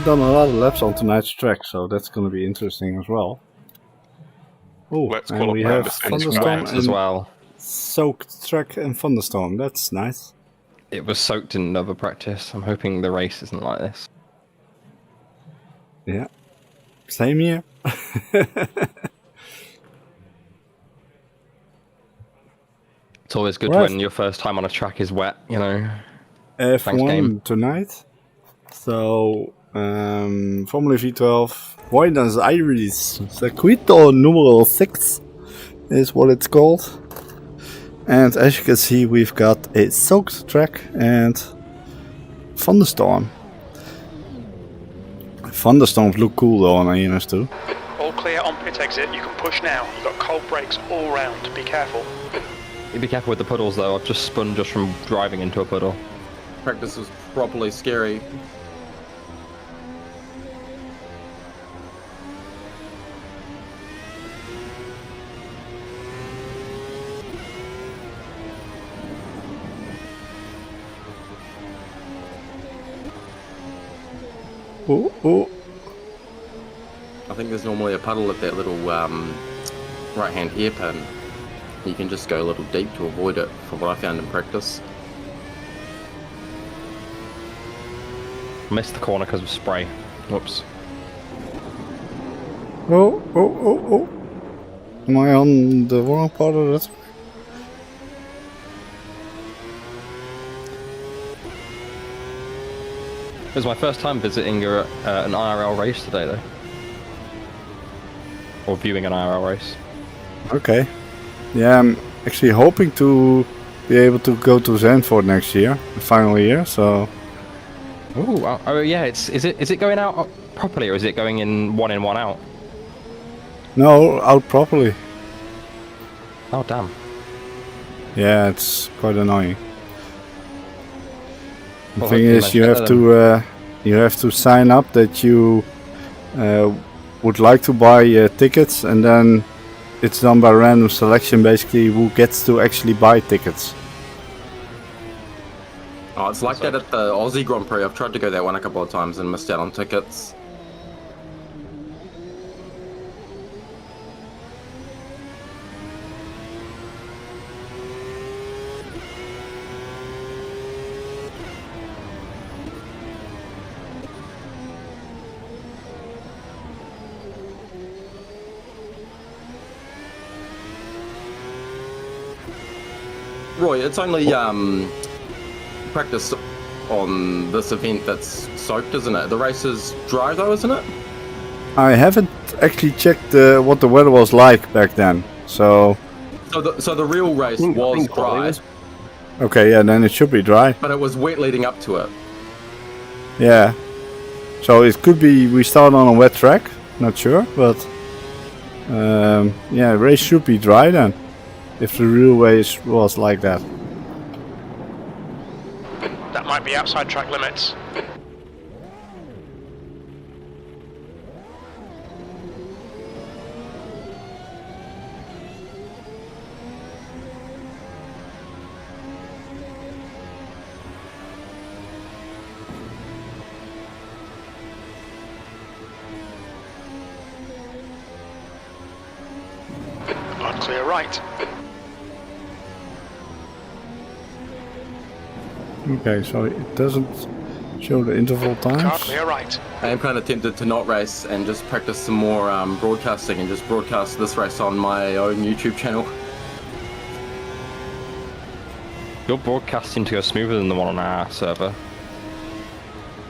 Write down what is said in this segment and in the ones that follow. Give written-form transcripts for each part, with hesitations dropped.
haven't done a lot of laps on tonight's track, so that's going to be interesting as well. Oh, and we have Thunderstorm as well. Soaked track and Thunderstorm. That's nice. It was soaked in another practice. I'm hoping the race isn't like this. Yeah, same here. It's always good when your first time on a track is wet, you know. F1 tonight. So, Formula V12 Buenos Aires Circuito número 6 is what it's called. And as you can see, we've got a soaked track and Thunderstorm. Thunderstorms look cool though on EMS2. All clear on pit exit, you can push now. You've got cold brakes all round, be careful. Be careful with the puddles though, I've just spun just from driving into a puddle. Practice was properly scary. Oh, oh. I think there's normally a puddle at that little right hand hairpin. You can just go a little deep to avoid it, from what I found in practice. Missed the corner because of spray. Whoops. Oh, oh, oh, oh. Am I on the wrong part of that? It was my first time visiting an IRL race today though. Or viewing an IRL race. Okay. Yeah, I'm actually hoping to be able to go to Zandvoort next year, the final year, so... Ooh, oh yeah, is it going out properly or is it going in, one out? No, out properly. Oh damn. Yeah, it's quite annoying. The Well, thing is, you have to sign up that you would like to buy tickets, and then it's done by random selection, basically, who gets to actually buy tickets. Oh, it's like that at the Aussie Grand Prix. I've tried to go that one a couple of times and missed out on tickets. Roy, it's only practice on this event that's soaked, isn't it? The race is dry though, isn't it? I haven't actually checked what the weather was like back then, so... So the real race was dry. Okay, yeah, then it should be dry. But it was wet leading up to it. Yeah. So it could be we start on a wet track, not sure, but... yeah, race should be dry then. If the real race was like that. That might be outside track limits. Unclear right. Okay, so it doesn't show the interval times. Car clear right. I am kind of tempted to not race and just practice some more broadcasting and just broadcast this race on my own YouTube channel. Your broadcasting to go smoother than the one on our server.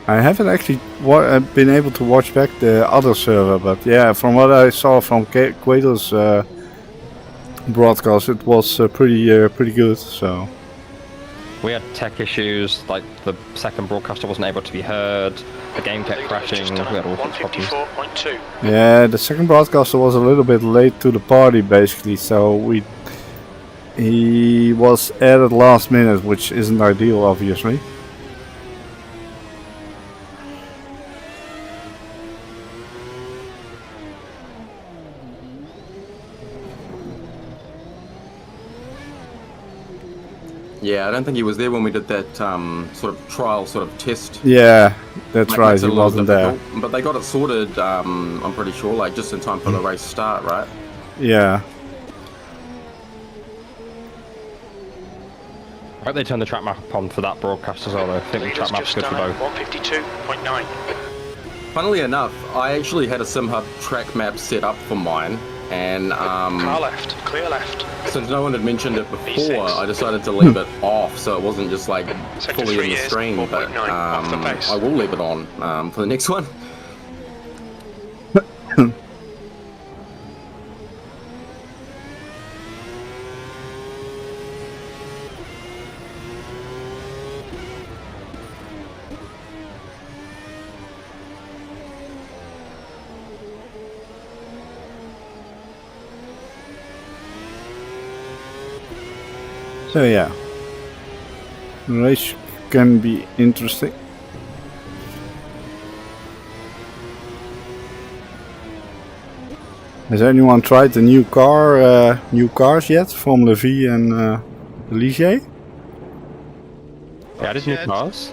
I haven't actually been able to watch back the other server, but yeah, from what I saw from Quato's broadcast, it was pretty good. So we had tech issues, like the second broadcaster wasn't able to be heard, the game kept crashing, we had all sorts of problems. Yeah, the second broadcaster was a little bit late to the party, basically, so he was added last minute, which isn't ideal, obviously. Yeah, I don't think he was there when we did that sort of trial, sort of test. Yeah, That's Like, right, makes it he a little wasn't there. difficult. But they got it sorted, I'm pretty sure, like just in time for the race start, right? Yeah. I hope they turn the track map on for that broadcast as well, though. I think the Leader's track map's just good for done both. at 152.9. Funnily enough, I actually had a SimHub track map set up for mine, and Car left, clear left. since no one had mentioned it before, V6. I decided to leave it off, so it wasn't just like Sector fully 3 in the is stream. But 4.9 off the base. I will leave it on for the next one. So yeah, the race can be interesting. Has anyone tried the new cars yet? Formula V and the Ligier? Yeah, I did new cars.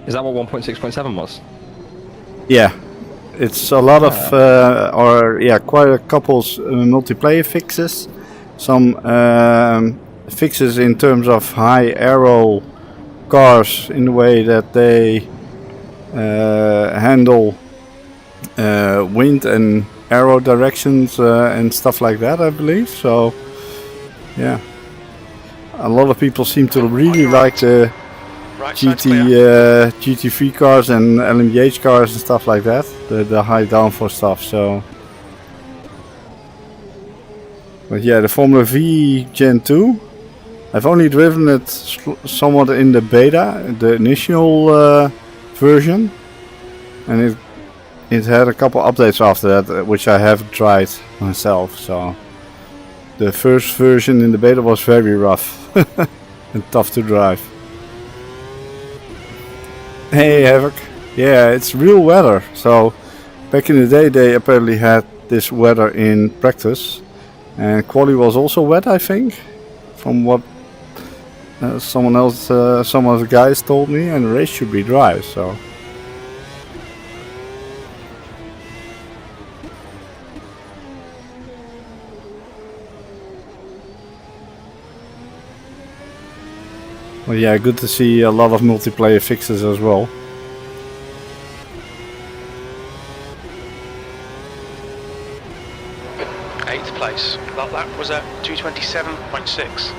Is that what 1.6.7 was? Yeah, it's a lot of, quite a couple multiplayer fixes. Some fixes in terms of high aero cars in the way that they handle wind and aero directions and stuff like that, I believe. So, yeah, a lot of people seem to really like the Right side's clear. GT3 cars and LMDH cars and stuff like that, the high downforce stuff. So, but yeah, the Formula V Gen 2, I've only driven it somewhat in the beta, the initial version, and it had a couple updates after that, which I haven't tried myself. So the first version in the beta was very rough and tough to drive. Hey Havoc, yeah, it's real weather. So back in the day they apparently had this weather in practice, and quali was also wet, I think, from what some of the guys told me, and the race should be dry. So well, yeah, good to see a lot of multiplayer fixes as well. Eighth place. That lap was at 227.6.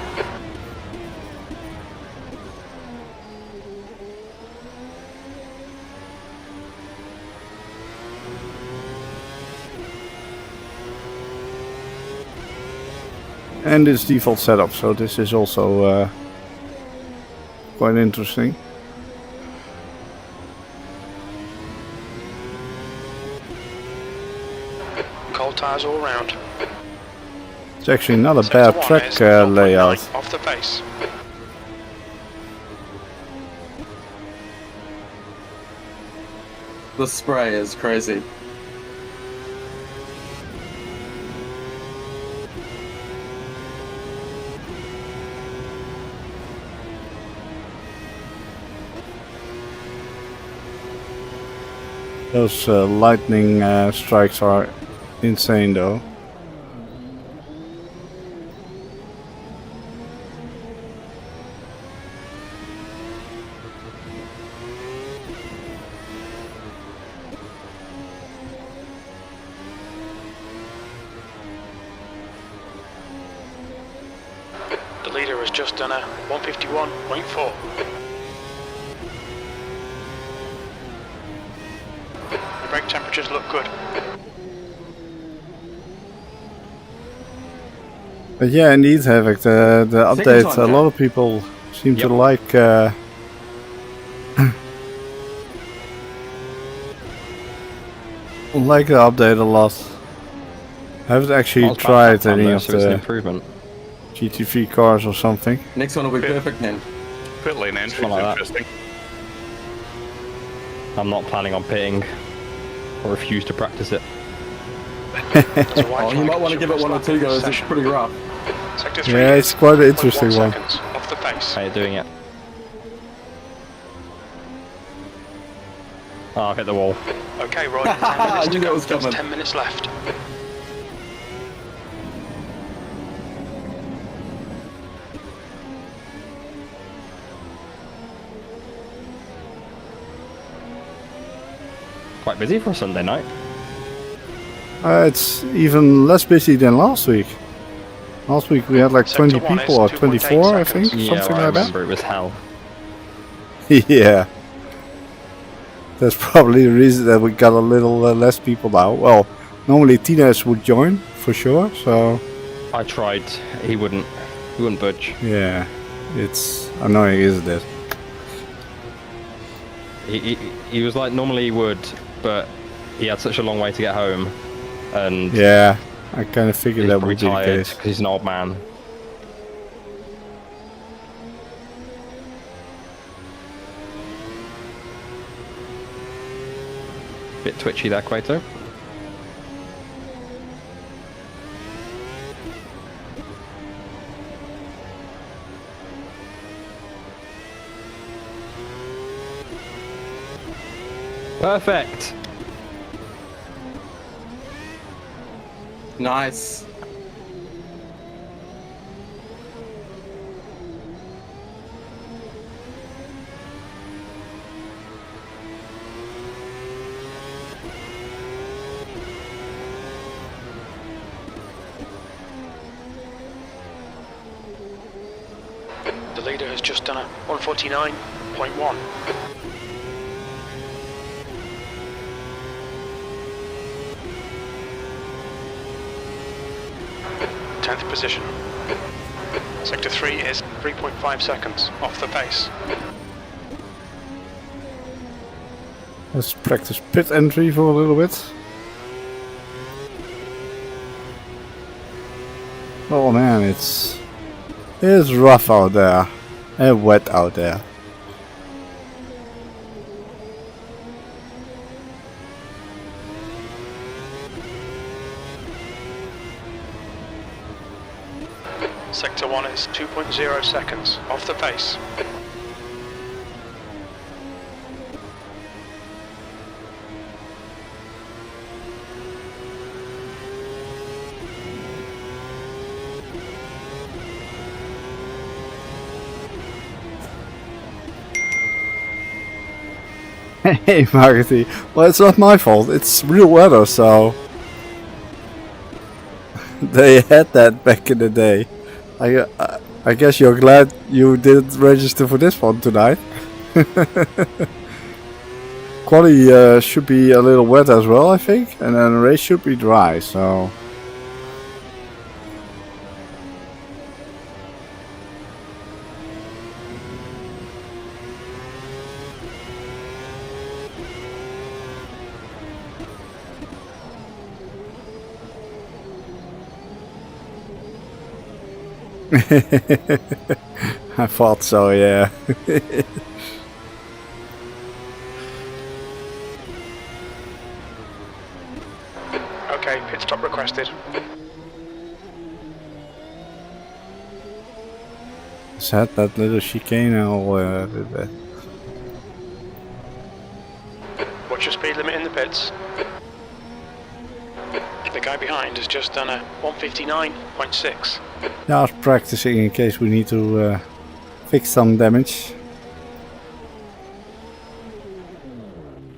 And it's default setup, so this is also quite interesting. Cold tyres all round. It's actually not a Sector bad 1 track is 0.9 layout. off the base. The spray is crazy. Those lightning strikes are insane though. The leader has just done a 151.4. The brake temperatures look good. But yeah, indeed, Havoc, the update, time, a Jack. lot of people seem to like like the update a lot. I haven't actually tried any of so it's an the improvement. GT3 cars or something. Next one will be perfect then. Pit lane entry is Something like that. interesting. I'm not planning on pitting, or refuse to practice it. There's a white Oh, you flag might want to give it shows one or lap two goes, it's session. pretty rough. Sector 3 Yeah, is it's quite an interesting 0.1 one. seconds off the pace. How are you doing it? Oh, I've hit the wall. Okay, right, 10 minutes to knew that go. was There's coming. 10 minutes left. Quite busy for a Sunday night. It's even less busy than last week. Last week we had like Sector 20 one people, is or 2.8 24 I seconds. think, Yeah, something I like that. remember it was hell. Yeah. That's probably the reason that we got a little less people now. Well, normally Tina's would join, for sure, so... I tried. He wouldn't budge. Yeah, it's annoying, isn't it? He was like, normally he would, but he had such a long way to get home. And Yeah, I kind of figured he's that probably would be the tired case. because he's an old man. Bit twitchy there, Quato. Perfect. Nice. The leader has just done a 149.1. 10th position. Sector 3 is 3.5 seconds off the pace. Let's practice pit entry for a little bit. Oh man, it's rough out there and wet out there. Sector 1 is 2.0 seconds off the pace. Hey Marty, well it's not my fault, it's real weather, so... They had that back in the day. I guess you're glad you didn't register for this one tonight. Quali should be a little wet as well, I think, and then the race should be dry, so... I thought so, yeah. Okay, pit stop requested. Set that little chicane all What's your speed limit in the pits? The guy behind has just done a 159.6. Just practicing in case we need to fix some damage.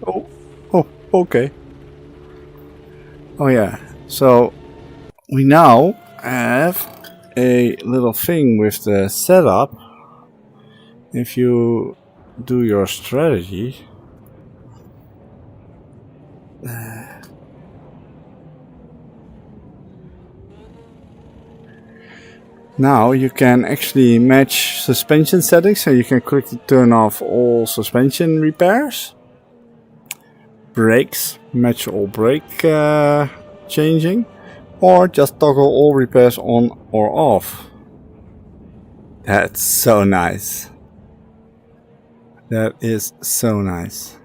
Oh, okay. Oh yeah, so we now have a little thing with the setup. If you do your strategy, now you can actually match suspension settings, so you can quickly turn off all suspension repairs. Brakes, match all brake changing, or just toggle all repairs on or off. That's so nice. That is so nice.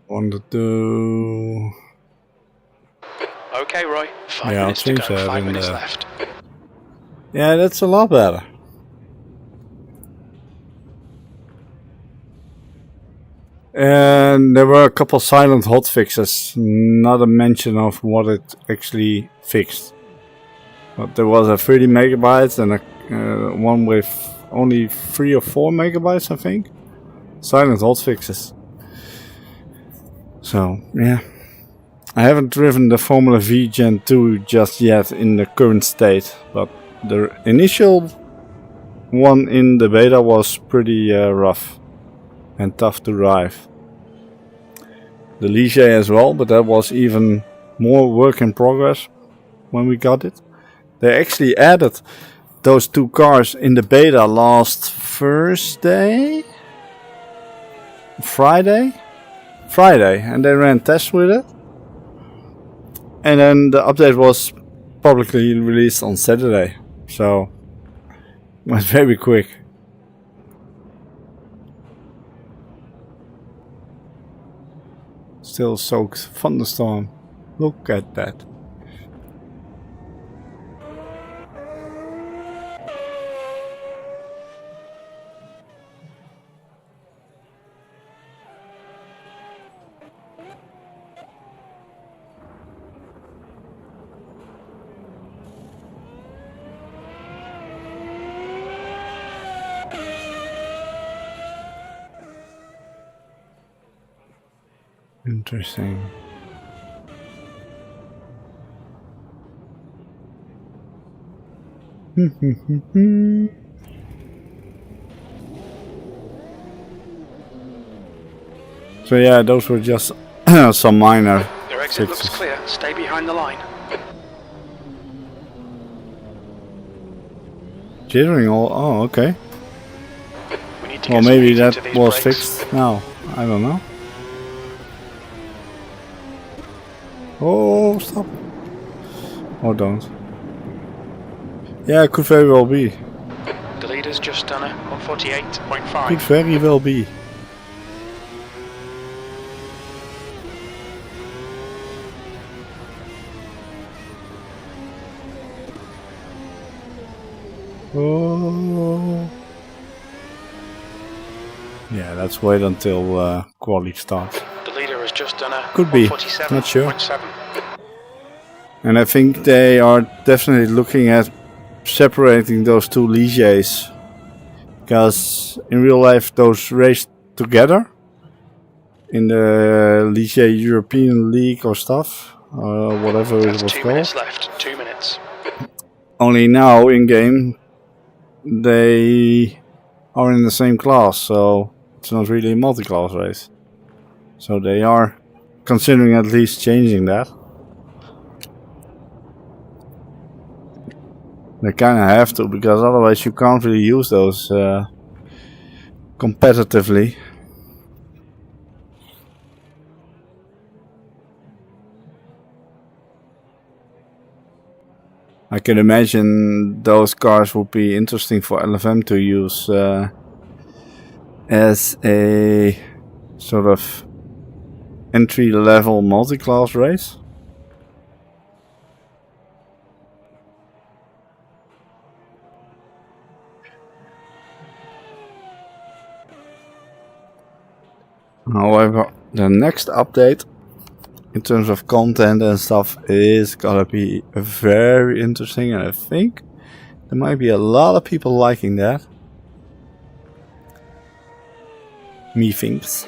Want to do Okay, Roy. 5 Yeah, minutes to it go. seems 5 in minutes the- left. Yeah, that's a lot better. And there were a couple silent hotfixes, not a mention of what it actually fixed. But there was a 30 megabytes and a one with only 3 or 4 megabytes, I think. Silent hotfixes. So, yeah. I haven't driven the Formula V Gen 2 just yet in the current state, but the initial one in the beta was pretty rough and tough to drive. The Ligier as well, but that was even more work in progress when we got it. They actually added those two cars in the beta last Friday, and they ran tests with it. And then the update was publicly released on Saturday, so it was very quick. Still soaked thunderstorm. Look at that. Interesting. So yeah, those were just some minor Your exit looks fixes. clear. Stay behind the line. Jittering all. Oh, okay. We need to Well, get some maybe heat that into these was brakes. fixed now. I don't know. Oh, stop. Or don't. Yeah, it could very well be. The leader's just done a Could 148.5. very well be. Oh. Yeah, let's wait until quali starts. The leader has just done a Could be, 147.7. not sure. And I think they are definitely looking at separating those two Ligiers, because in real life those race together in the Ligier European League or stuff, whatever That's it was 2 called. minutes left. 2 minutes. Only now in game they are in the same class, so it's not really a multi-class race. So they are considering at least changing that. They kind of have to, because otherwise you can't really use those competitively. I can imagine those cars would be interesting for LFM to use as a sort of entry-level multi-class race. However, the next update in terms of content and stuff is gonna be very interesting, and I think there might be a lot of people liking that. Me thinks.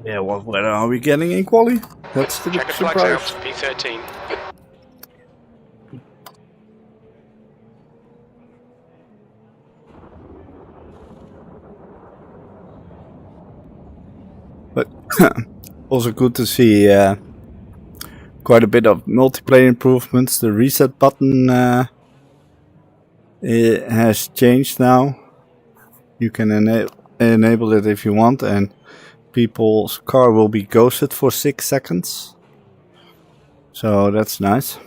Yeah, what weather are we getting in quali? That's the big Checker flags out, surprise. P13. But also good to see quite a bit of multiplayer improvements. The reset button it has changed now. You can enable it if you want, and people's car will be ghosted for 6 seconds. So that's nice.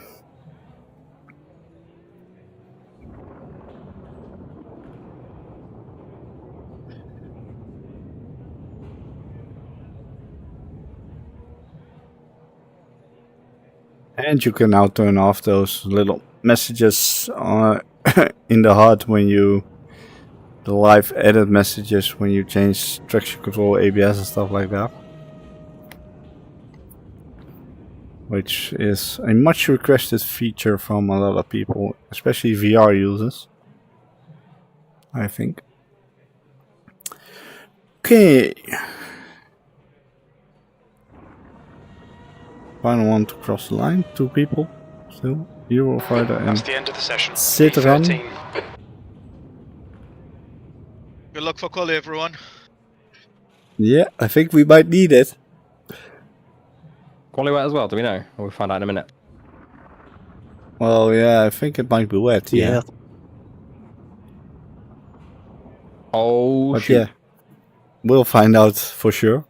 And you can now turn off those little messages in the HUD when you, the live edit messages when you change traction control, ABS and stuff like that. Which is a much requested feature from a lot of people, especially VR users, I think. Okay. Final one to cross the line, 2 people. Still, Eurofighter and That's the end of the session. Citroen. P13. Good luck for quali, everyone. Yeah, I think we might need it. Quali wet as well, do we know? Or we'll find out in a minute. Well, yeah, I think it might be wet, yeah. Oh, But shoot. yeah, we'll find out for sure.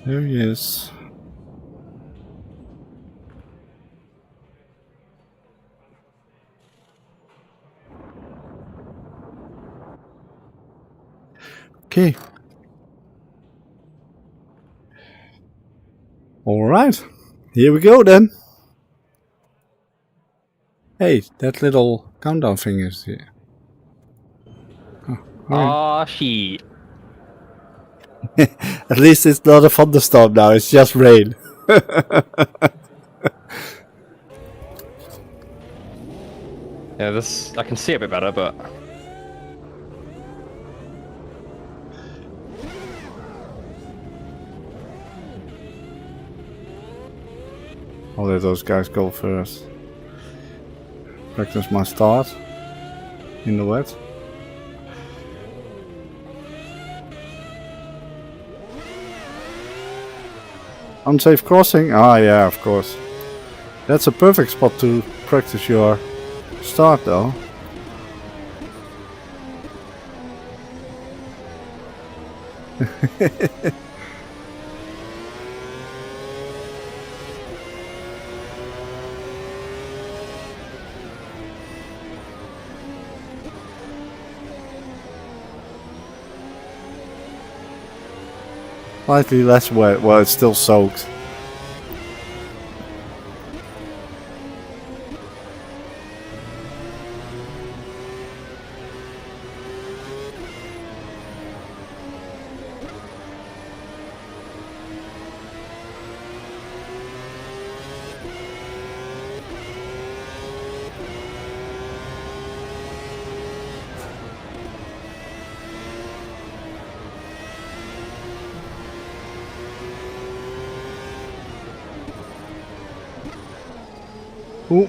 There he is. Okay. Alright. Here we go then. Hey, that little countdown thing is here. Ah, shit. At least it's not a thunderstorm now, it's just rain. Yeah, this, I can see a bit better, but... I'll let those guys go first. Practice my start in the wet. Unsafe crossing? Ah, yeah, of course. That's a perfect spot to practice your start, though. Slightly less wet, well, it's still soaked. Ooh.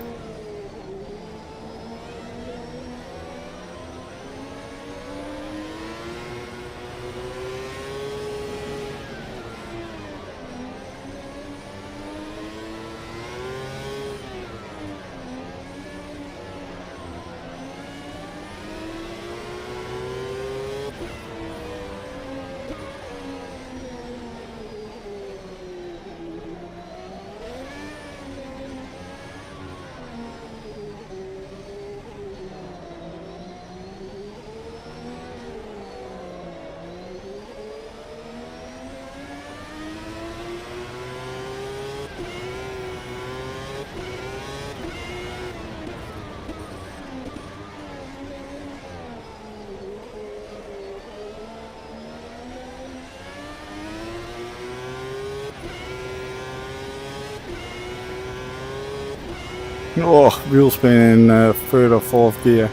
Oh, wheel spin in third or fourth gear.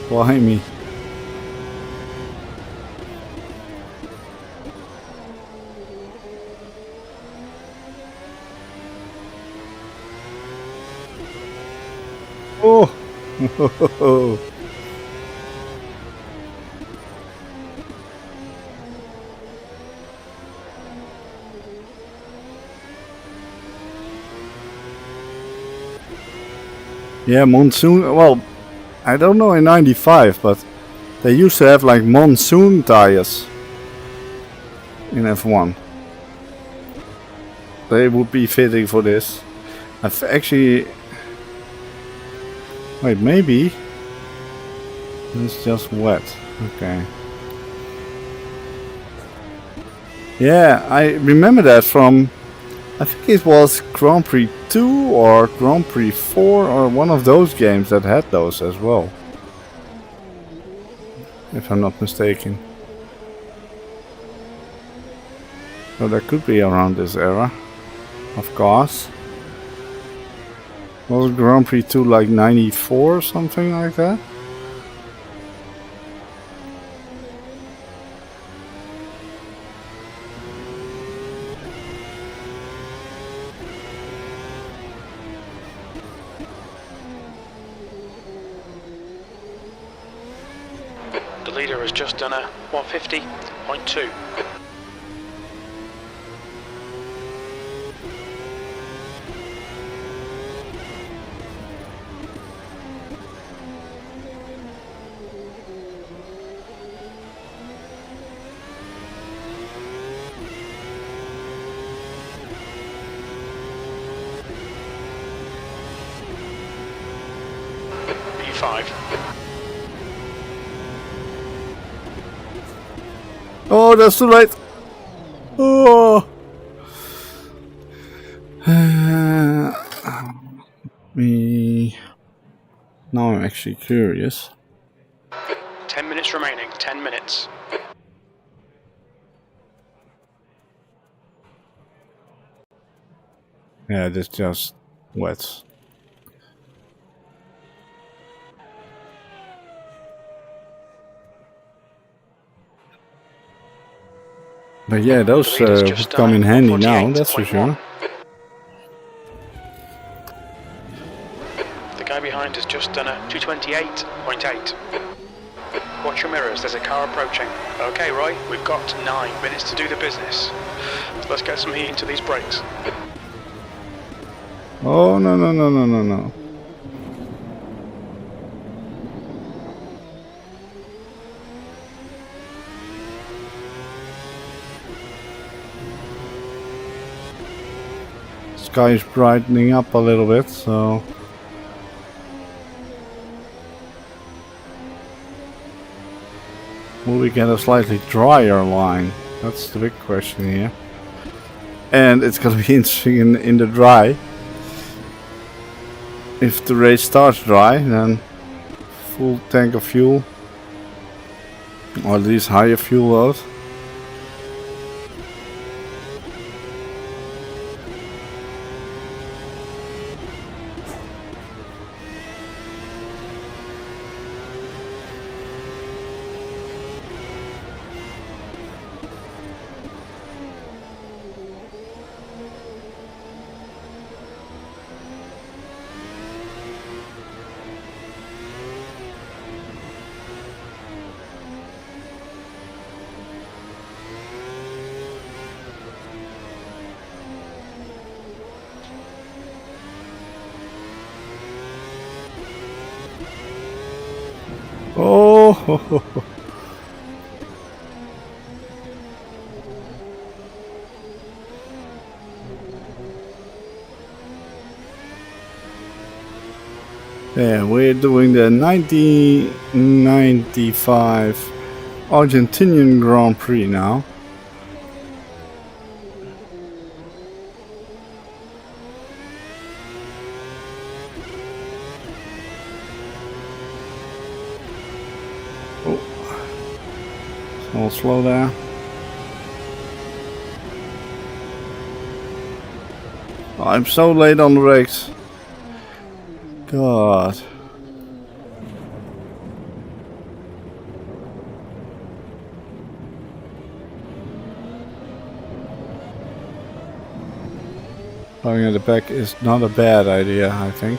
Behind me. Oh! Yeah, monsoon. Well, I don't know in 95, but they used to have like monsoon tires in F1. They would be fitting for this. I've actually... Wait, maybe? It's just wet. Okay. Yeah, I remember that from... I think it was Grand Prix 2 or Grand Prix 4 or one of those games that had those as well. If I'm not mistaken. So that could be around this era of cars. Was Grand Prix 2 like 94 or something like that? The leader has just done a 150.2. B5. Oh, that's too late. Oh. Me. Now I'm actually curious. 10 minutes remaining. 10 minutes. Yeah, this just wet. But yeah, those would come in handy now, that's for sure. The guy behind has just done a 228.8. Watch your mirrors, there's a car approaching. Okay, Roy, we've got 9 minutes to do the business. So let's get some heat into these brakes. Oh, no, no, no, no, no, no. Sky is brightening up a little bit, so will we get a slightly drier line? That's the big question here. And it's gonna be interesting in the dry. If the race starts dry, then full tank of fuel, or at least higher fuel load. Oh, ho, ho, ho. Yeah, we're doing the 1995 Argentinian Grand Prix now. I'll slow there. I'm so late on the brakes. God. Going at the back is not a bad idea, I think.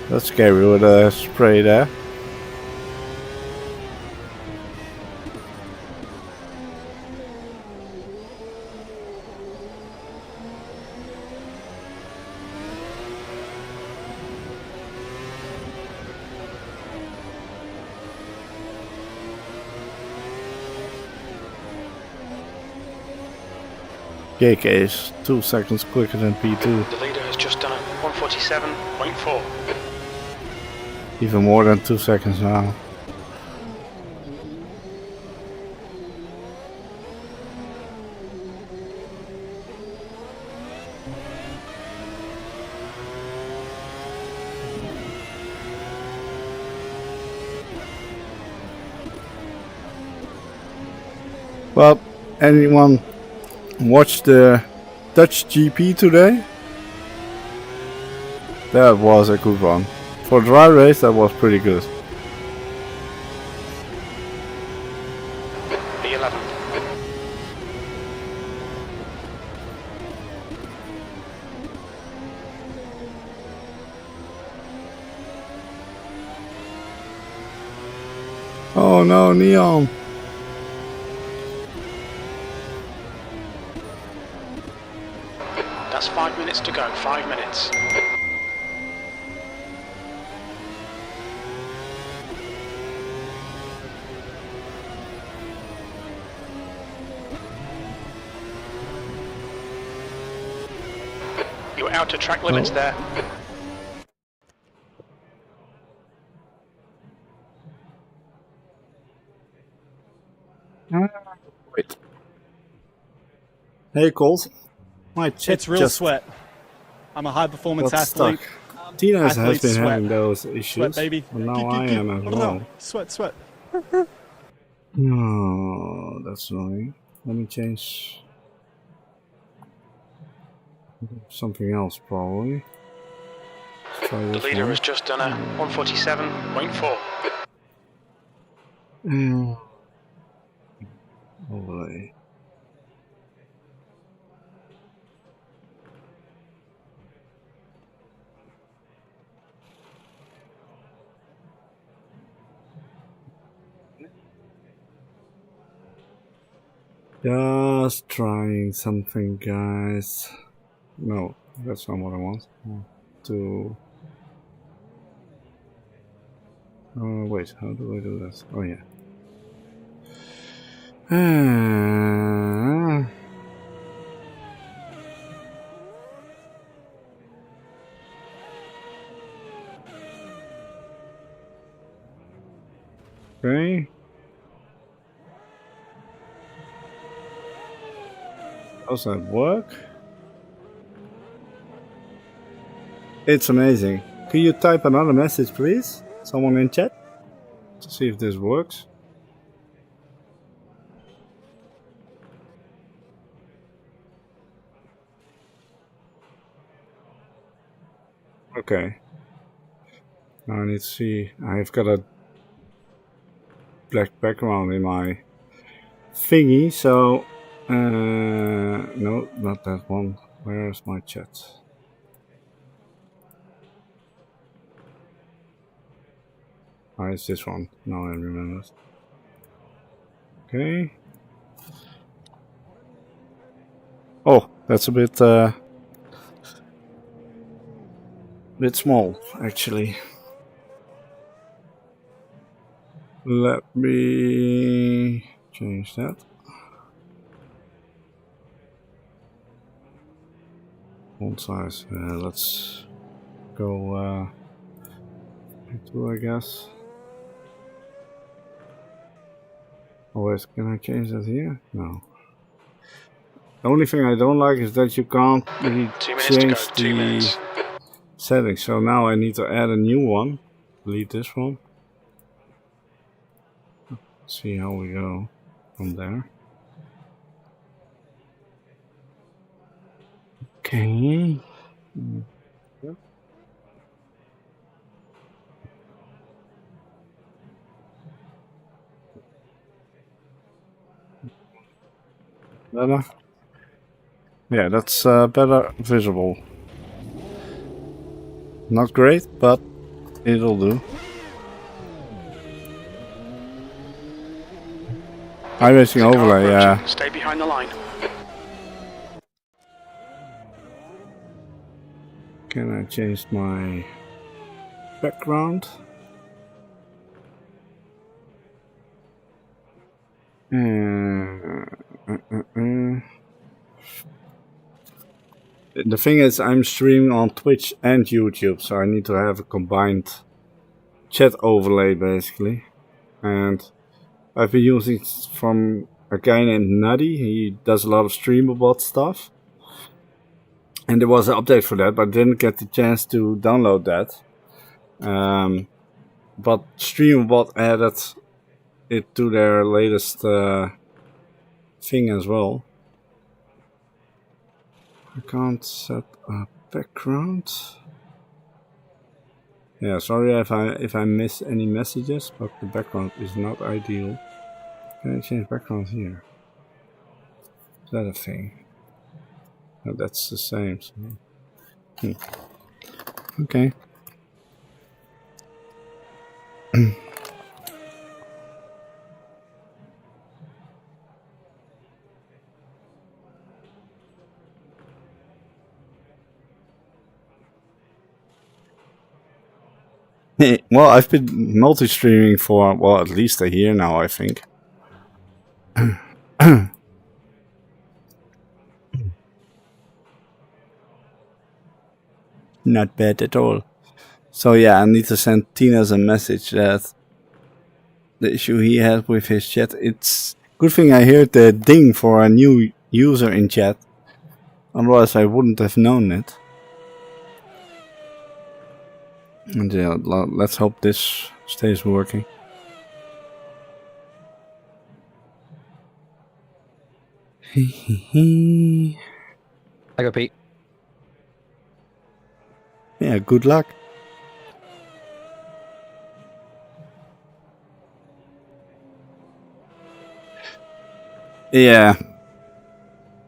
That's scary with a spray there. KK is 2 seconds quicker than P2. The leader has just done a 147.4. Even more than 2 seconds now. Well, anyone watch the Dutch GP today? That was a good one. For dry race, that was pretty good. P11. Oh no, Neon! That's 5 minutes to go, 5 minutes. You're out of track limits there. Wait. Hey Colt. My chat It's real just sweat. I'm a high performance got athlete. stuck. Tina has Athletes been sweat. having those issues. Sweat, baby. But now I am as well. Sweat, sweat. No, that's annoying. Let me change something else probably. Let's try The this leader one. has just done a 147.4. Overlay. Just trying something, guys. No, that's not what I want. Wait, how do I do this? Oh yeah. Okay. Does that work? It's amazing. Can you type another message, please? Someone in chat? To see if this works. Okay. Now I need to see. I've got a black background in my thingy, so no, not that one. Where's my chat? Oh, it's this one. Now I remember. Okay. Oh, that's a bit small, actually. Let me change that. Font size. Let's go 2, I guess. Oh wait, can I change that here? No. The only thing I don't like is that you can't really 2 minutes to go, change 2 the minutes. settings. So now I need to add a new one. Delete this one. See how we go from there. Okay. Better? Yeah, that's better visible. Not great, but it'll do. iRacing overlay, yeah. Stay behind the line. Can I change my background? The thing is, I'm streaming on Twitch and YouTube, so I need to have a combined chat overlay basically. And I've been using it from a guy named Nuddy. He does a lot of StreamerBot stuff. And there was an update for that, but I didn't get the chance to download that. But StreamerBot added it to their latest thing as well. I can't set a background. Yeah, sorry if I miss any messages, but the background is not ideal. Can I change background here? Is that a thing? No, that's the same. So. Okay. Well, I've been multi-streaming for, well, at least a year now, I think. Not bad at all. So yeah, I need to send Tinas a message that the issue he had with his chat, it's good thing I heard the ding for a new user in chat. Otherwise I wouldn't have known it. And yeah, let's hope this stays working. I go, Pete. Yeah, good luck. Yeah.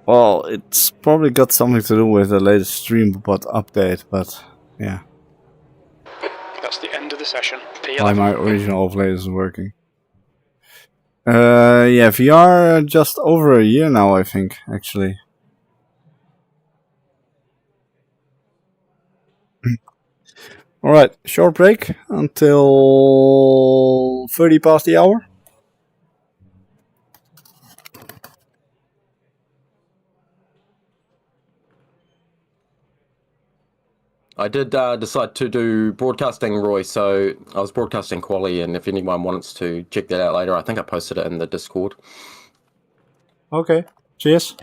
Well, it's probably got something to do with the latest StreamBot update, but yeah. That's the end of the session. Why my original overlay isn't working. Yeah, VR just over a year now, I think, actually. Alright, short break until 30 past the hour. I did decide to do broadcasting, Roy, so I was broadcasting quali, and if anyone wants to check that out later, I think I posted it in the Discord. Okay, cheers.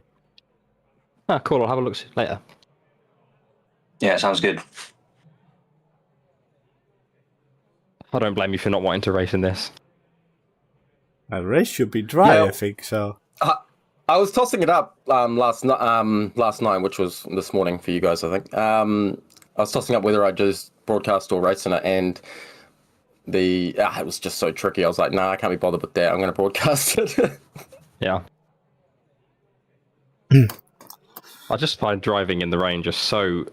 Ah, cool, I'll have a look later. Yeah, sounds good. I don't blame you for not wanting to race in this. A race should be dry, Yeah. I think, so. I was tossing it up last night, which was this morning for you guys, I think. I was tossing up whether I just broadcast or race in it, and it was just so tricky. I was like, nah, I can't be bothered with that. I'm going to broadcast it. Yeah. I just find driving in the rain just so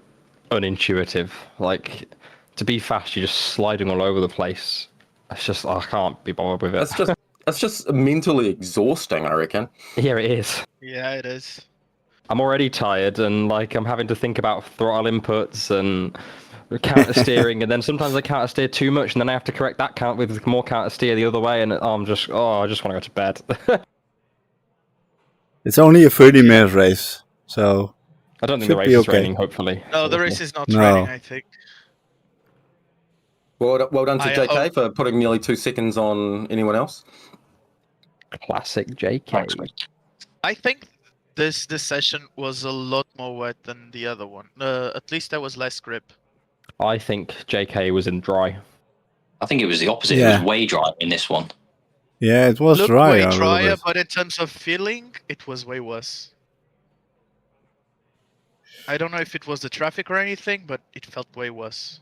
unintuitive. Like, to be fast, you're just sliding all over the place. It's just, I can't be bothered with it. It's just mentally exhausting, I reckon. Yeah, it is. Yeah, it is. I'm already tired, and like I'm having to think about throttle inputs and counter steering, and then sometimes I counter steer too much, and then I have to correct that count with more counter steer the other way, and I just want to go to bed. It's only a 30-minute race, so. I don't think Should the race be is okay. raining, hopefully. No, the race is not No. raining, I think. Well done to I JK hope- for putting nearly 2 seconds on anyone else. Classic JK. Thanks, mate. I think this session was a lot more wet than the other one. At least there was less grip. I think JK was in dry. I think it was the opposite. It Yeah. was way dry in this one. Yeah, it was Looked dry way a little drier, bit. but in terms of feeling, it was way worse. I don't know if it was the traffic or anything, but it felt way worse.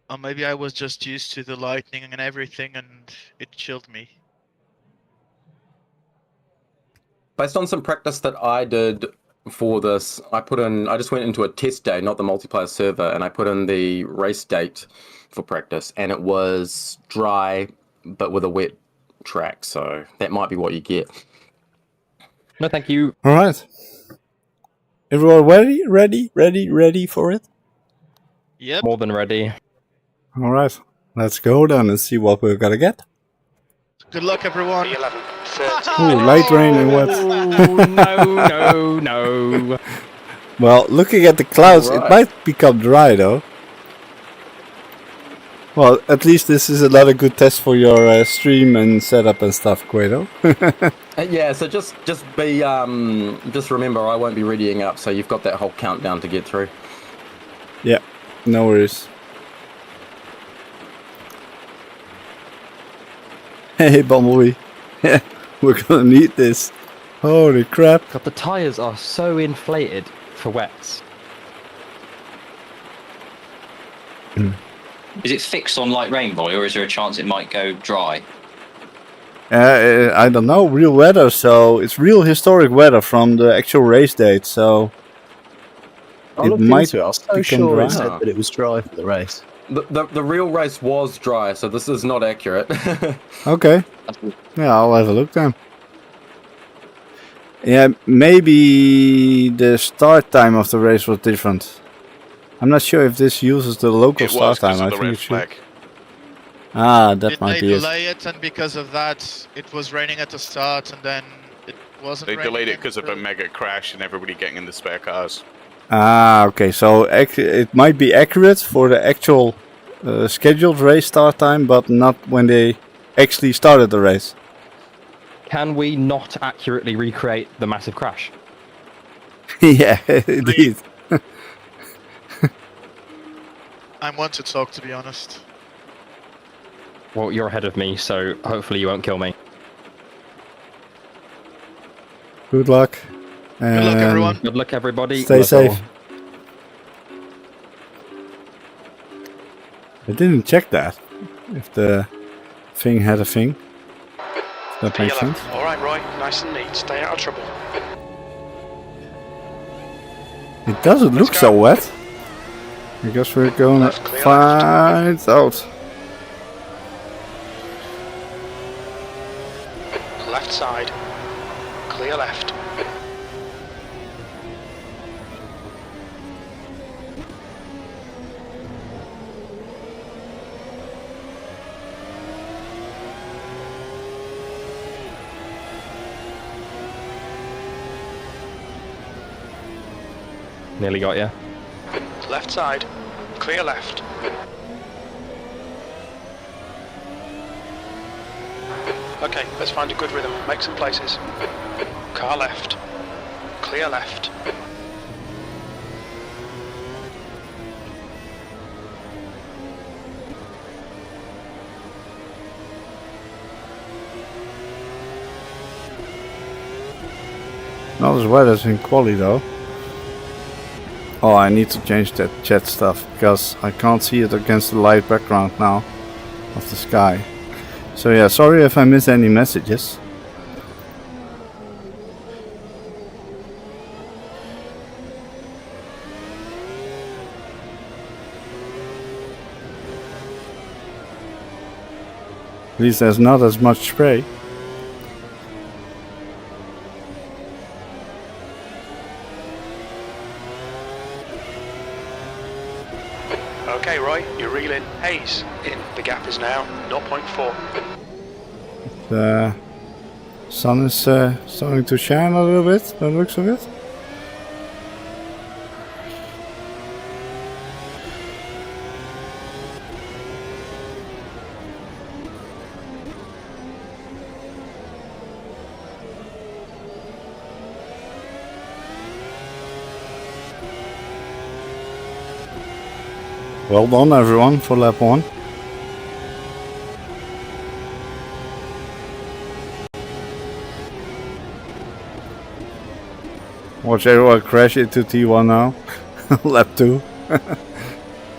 Or maybe I was just used to the lightning and everything, and it chilled me. Based on some practice that I did for this, I just went into a test day, not the multiplayer server, and I put in the race date for practice, and it was dry, but with a wet track, so that might be what you get. No, thank you. All right. Everyone ready for it? Yep. More than ready. All right. Let's go then and see what we're gonna get. Good luck, everyone. P11, 30. Ooh, light rain and wet. Oh, no. Well, looking at the clouds, it Alright. might become dry though. Well, at least this is another good test for your stream and setup and stuff, Quado. Yeah, so just remember I won't be readying up, so you've got that whole countdown to get through. Yeah, no worries. Hey, Bumblebee. Yeah, we're gonna need this. Holy crap. God, the tyres are so inflated for wets. Is it fixed on light rain, boy, or is there a chance it might go dry? I don't know, real weather, so it's real historic weather from the actual race date, so I it looked might into it. I was so become sure dry. it said that it was dry for the race. The real race was dry, so this is not accurate. Okay. Yeah, I'll have a look then. Yeah, maybe the start time of the race was different. I'm not sure if this uses the local It start was time. because I of the think red it should. flag. Ah, that Did might they be it. delay it, and because of that, it was raining at the start, and then it wasn't They raining delayed it because of a until- mega crash and everybody getting in the spare cars. Ah, okay. So it might be accurate for the actual scheduled race start time, but not when they actually started the race. Can we not accurately recreate the massive crash? Yeah, indeed. I'm one to talk, to be honest. Well, you're ahead of me, so hopefully you won't kill me. Good luck. Good luck, everyone. Good luck, everybody. Stay safe. I didn't check that. If the thing had a thing. If that makes sense. P11. All right, Roy. Nice and neat. Stay out of trouble. It doesn't look go. so wet. I guess we're gonna Left, clear find out. Left side. Clear left. Nearly got you. Left side. Clear left. Okay, let's find a good rhythm. Make some places. Car left. Clear left. Not as wet as in quali though. Oh, I need to change that chat stuff because I can't see it against the light background now of the sky. So yeah, sorry if I miss any messages. At least there's not as much spray. Okay, Roy, you reel in Hayes. In. The gap is now 0.4. Sun is starting to shine a little bit, by the looks of it. Well done everyone for lap 1. Watch everyone crash into T1 now. Lap 2.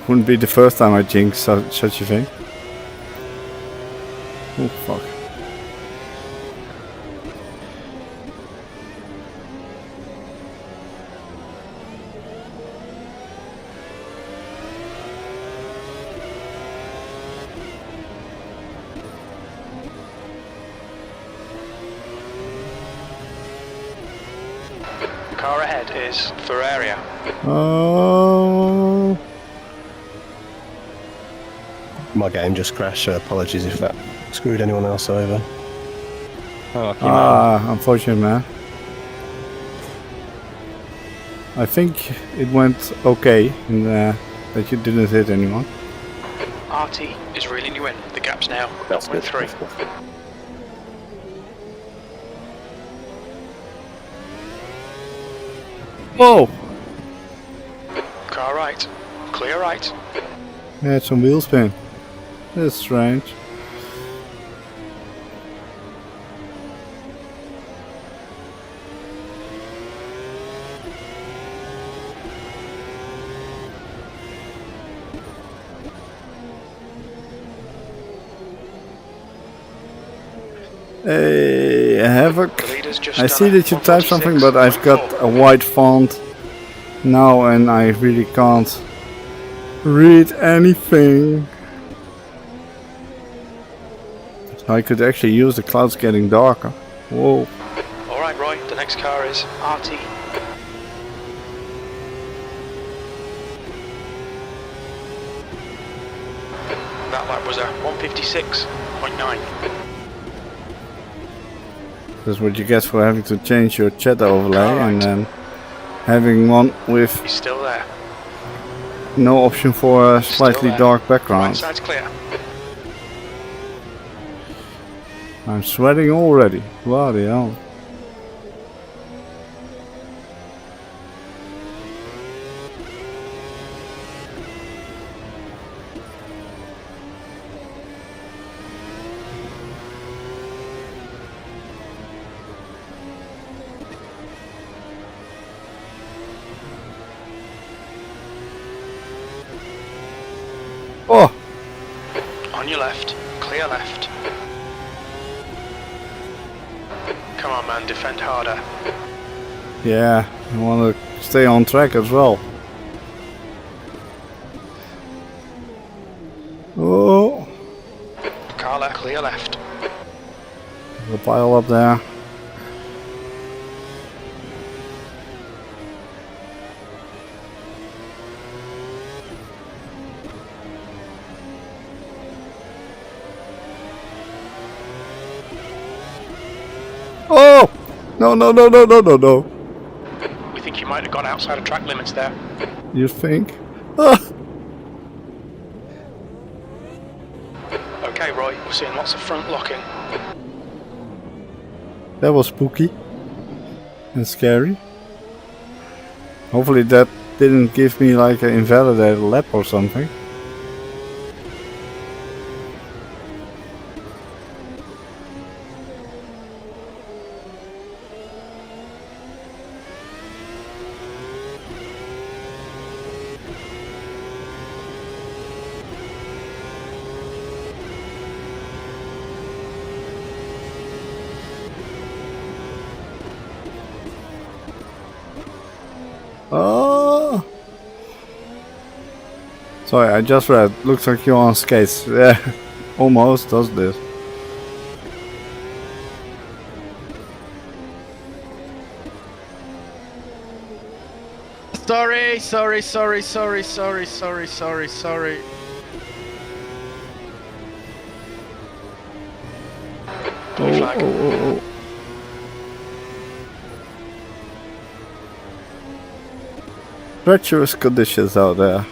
Wouldn't be the first time I jinx such a thing. Oh fuck. Car ahead is Ferrari. Oh. My game just crashed, so apologies if that screwed anyone else over. Oh, Unfortunate man. I think it went okay in that you didn't hit anyone. RT is reeling you in. The gap's now That's good. 0.3. That's good. Whoa! Car right. Clear right. Yeah, it's some wheel spin. That's strange. Hey, Havoc. The leader's just I done see a that you typed something, but I've got a 146.4. white font now and I really can't read anything. I could actually use the clouds getting darker. Whoa. Alright, Roy, the next car is RT. That lap was a 156.9. That's what you get for having to change your chat overlay Alright. and then having one with He's still there. no option for a slightly there. dark Right background. side's clear. I'm sweating already. Bloody hell. Oh! On your left. Clear left. Come on, man, defend harder. Yeah, I want to stay on track as well. Oh! Car left, clear left. The pile up there. Oh! No, no, no, no, no, no, no. We think you might have gone outside of track limits there. You think? Ah! Okay, Roy, we're seeing lots of front locking. That was spooky and scary. Hopefully that didn't give me like an invalidated lap or something. Oh! Sorry, I just read. Looks like you're on skates. Yeah, almost does this. Sorry. Blue flag. Oh. treacherous conditions out there.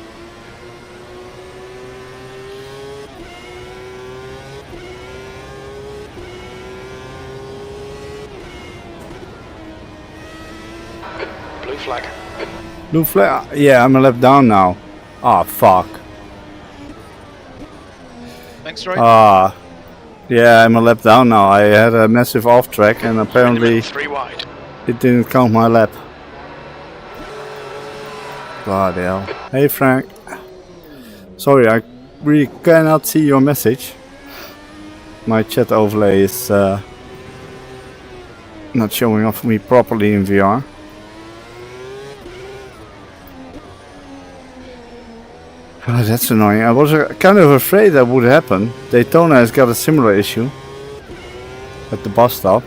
Blue flag. Blue flag. Yeah, I'm a lap down now. Ah, fuck. Thanks, Roy. Ah. Yeah, I'm a lap down now. I had a massive off track and apparently 3 wide. it didn't count my lap. Bloody hell. Hey Frank. Sorry, I really cannot see your message. My chat overlay is not showing up for me properly in VR. Oh, that's annoying. I was kind of afraid that would happen. Daytona has got a similar issue at the bus stop.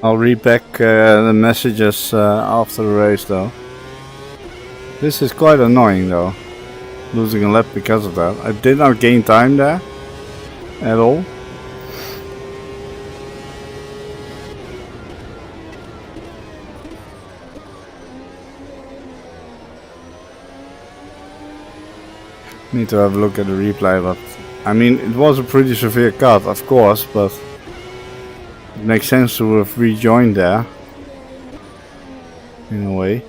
I'll read back the messages after the race though. This is quite annoying though, losing a lap because of that. I did not gain time there at all. Need to have a look at the replay, but I mean it was a pretty severe cut, of course, but it makes sense to have rejoined there, in a way.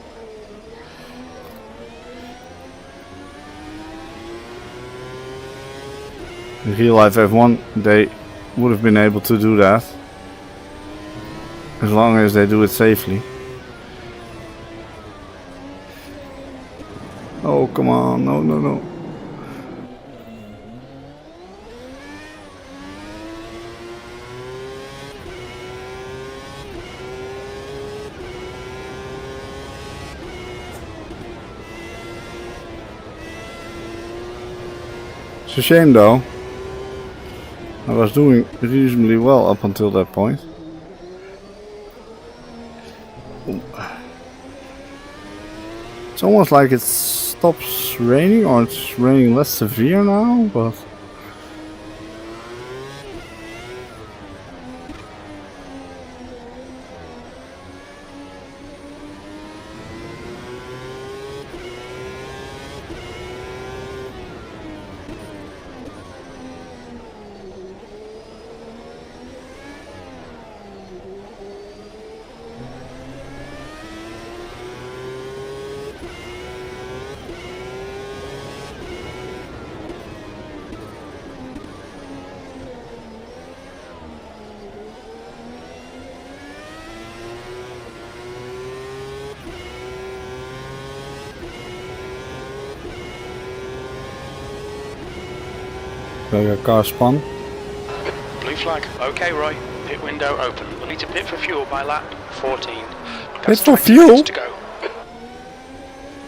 In real life F1 they would have been able to do that, as long as they do it safely. Oh come on, no no no. It's a shame though. I was doing reasonably well up until that point. It's almost like it stops raining, or it's raining less severe now, but a car spun. Blue flag. Okay, Roy. Pit window open. We'll need to pit for fuel by lap 14. Pit That's for 20 fuel? minutes to go.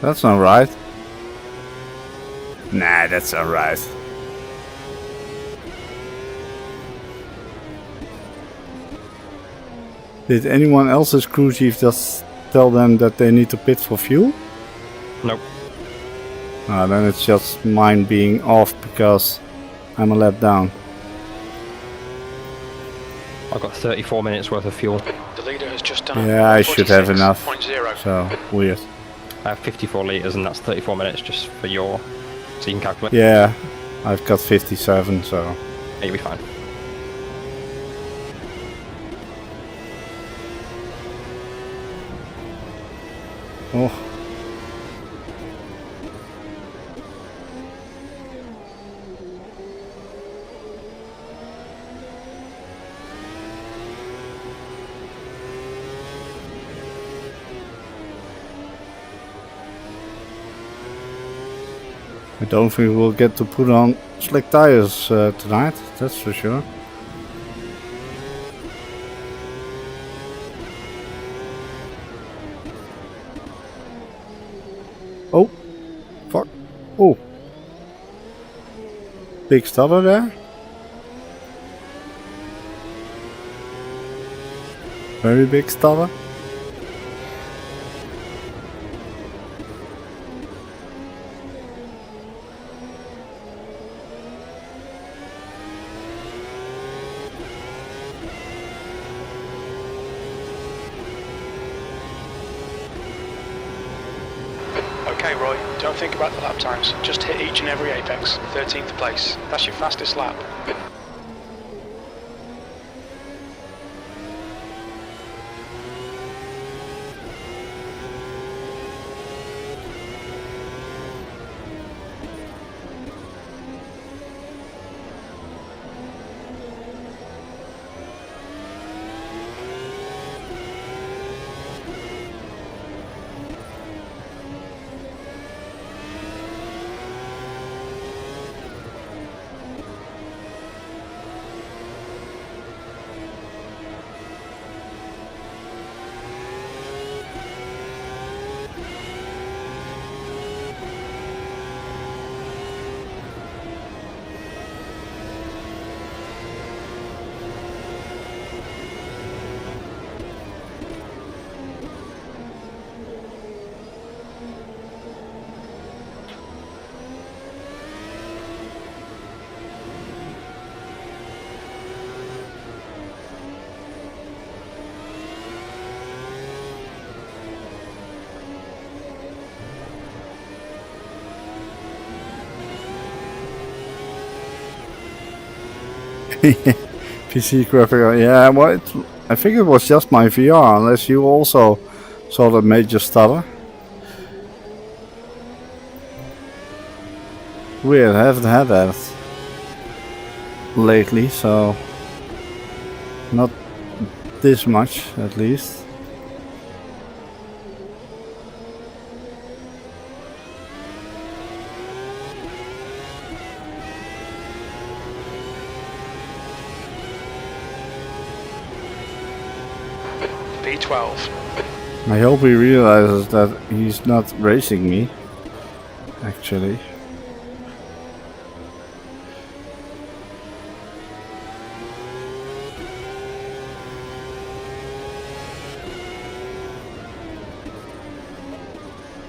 That's not right. Nah, that's not right. Did anyone else's crew chief just tell them that they need to pit for fuel? Nope. Then it's just mine being off because I'm a lap down. I've got 34 minutes worth of fuel. The leader has just done. Yeah, I should have enough. 46.0. So, weird. I have 54 litres and that's 34 minutes just for your... So you can calculate. Yeah, I've got 57, so... Yeah, you'll be fine. Oh. I don't think we'll get to put on slick tires tonight, that's for sure. Oh, fuck. Oh. Big stutter there. Very big stutter. Okay, Roy, don't think about the lap times. Just hit each and every apex. 13th place. That's your fastest lap. PC graphic, yeah, well, I think it was just my VR, unless you also saw the major stutter. Weird, I haven't had that lately, so not this much at least. V12. I hope he realizes that he's not racing me, actually.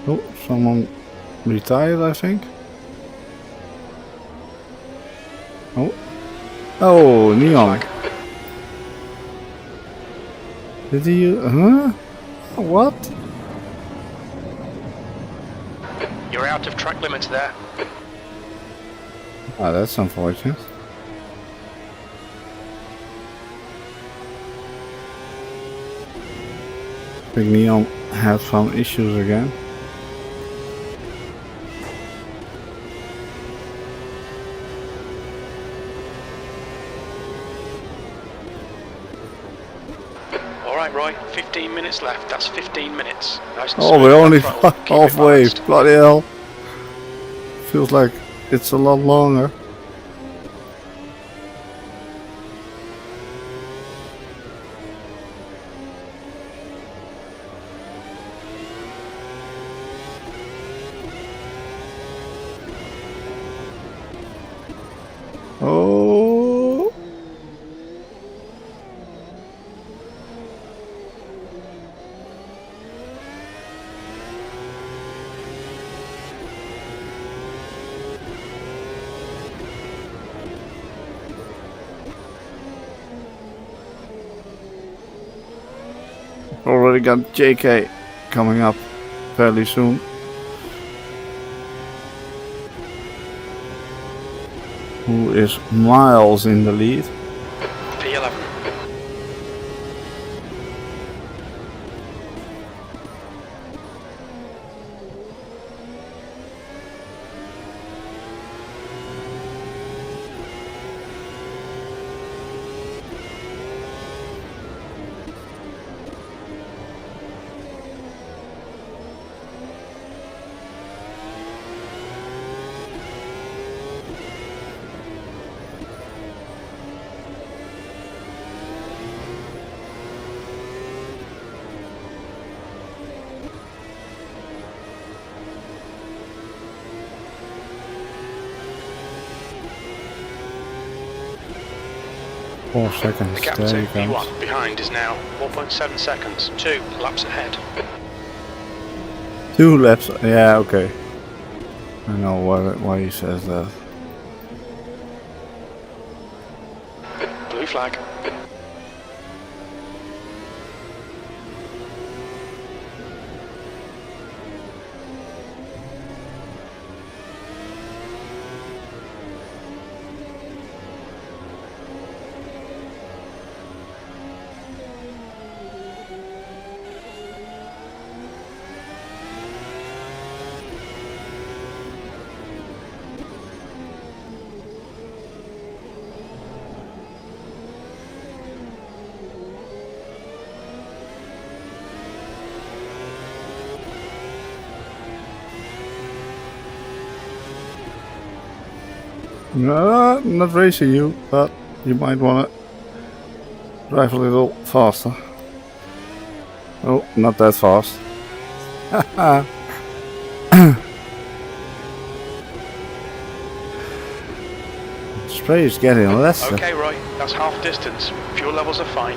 Oh, someone retired, I think. Oh. Oh, Neon. Did he... Huh? What? You're out of track limits there. Ah, that's unfortunate. I think Neon had some issues again. Alright, Roy, 15 minutes left. That's 15 minutes. Nice and Oh, smooth we're on only throttle. Keep it halfway. balanced. Bloody hell. Feels like it's a lot longer. Oh. Already got JK coming up fairly soon. Who is miles in the lead. P11. 4 seconds. The gap There to he comes. P1 behind is now 4.7 seconds. 2 laps ahead. 2 laps. Yeah, okay. I know why he says that. Blue flag. No, not racing you, but you might want to drive a little faster. Oh, not that fast. Spray is getting less. Okay, Roy, that's half distance. Fuel levels are fine.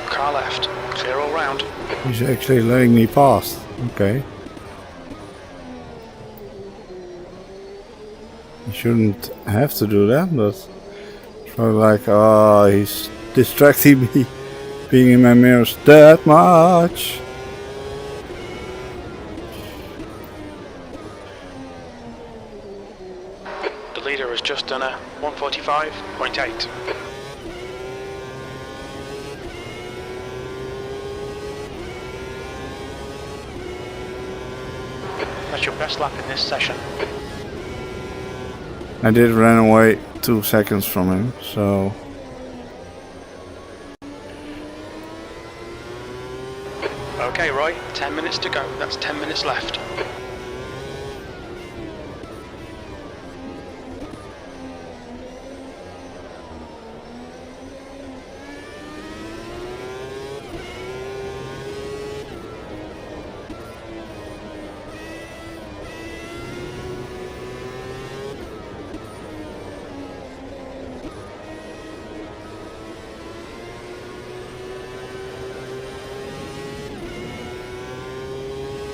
Car left. Clear all round. He's actually letting me pass. Okay. He shouldn't have to do that, but it's probably like, oh, he's distracting me being in my mirrors that much. The leader has just done a 145.8. That's your best lap in this session. I did run away 2 seconds from him, so... Okay, Roy, 10 minutes to go. That's 10 minutes left.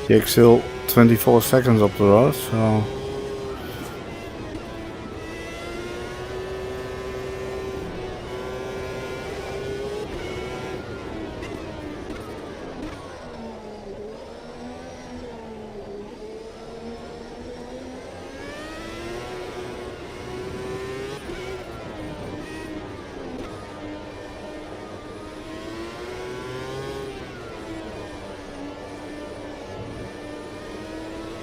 Jake's still 24 seconds up the road, so...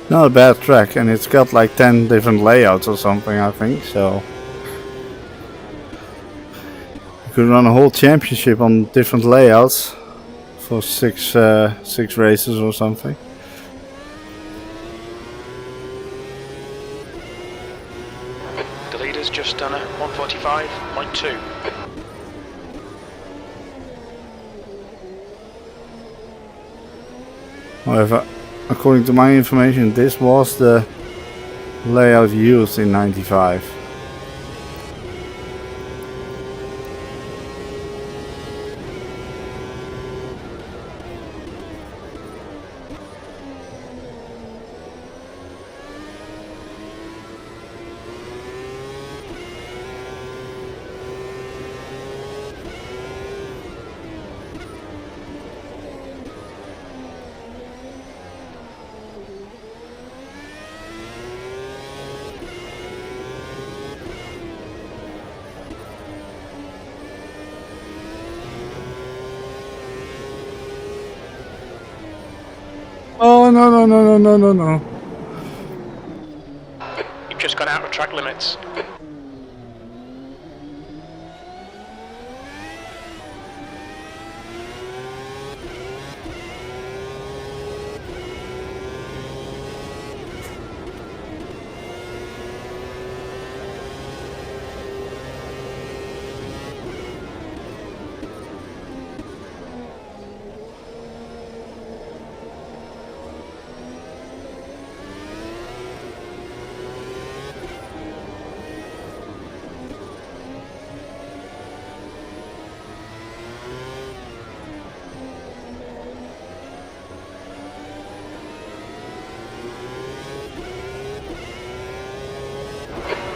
Not a bad track, and it's got like 10 different layouts or something, I think, so... You could run a whole championship on different layouts for six races or something. The leader's just done a 145.2. However, according to my information, this was the layout used in '95. Oh, no, no, no, no, no, no, no. You've just gone out of track limits.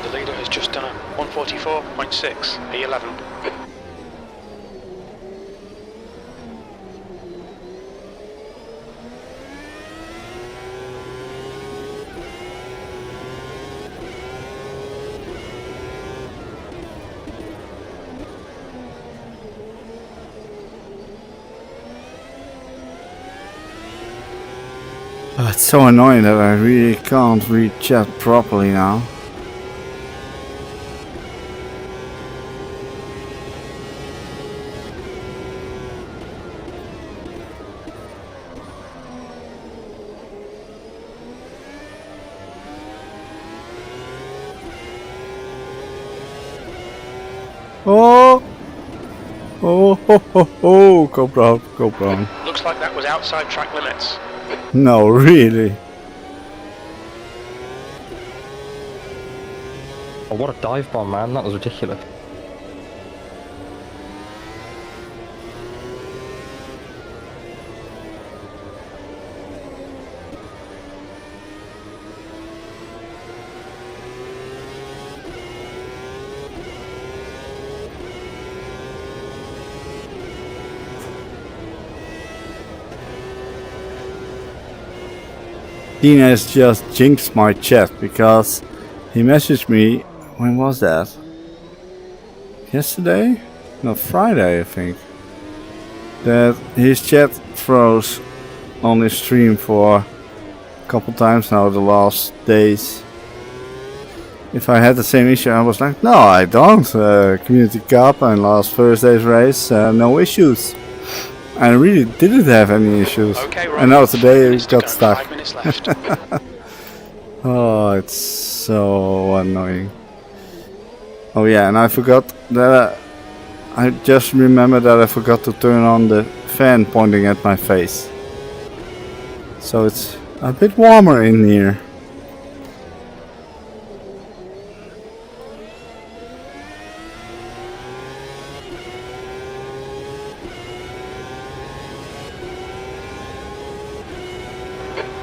The leader has just done a 144.6 E11. Oh, it's so annoying that I really can't read chat properly now. Oh! Oh, ho, ho, ho. Go brown, go brown. Looks like that was outside track limits. No, really. Oh, what a dive bomb, man. That was ridiculous. Dean has just jinxed my chat because he messaged me, when was that? Yesterday? No, Friday I think. That his chat froze on his stream for a couple times now the last days. If I had the same issue I was like, no I don't. Community Cup and last Thursday's race, no issues. I really didn't have any issues. Okay, right. And now today it got 5 stuck. minutes left. Oh, it's so annoying. Oh yeah, and I forgot that I just remembered that I forgot to turn on the fan pointing at my face. So it's a bit warmer in here.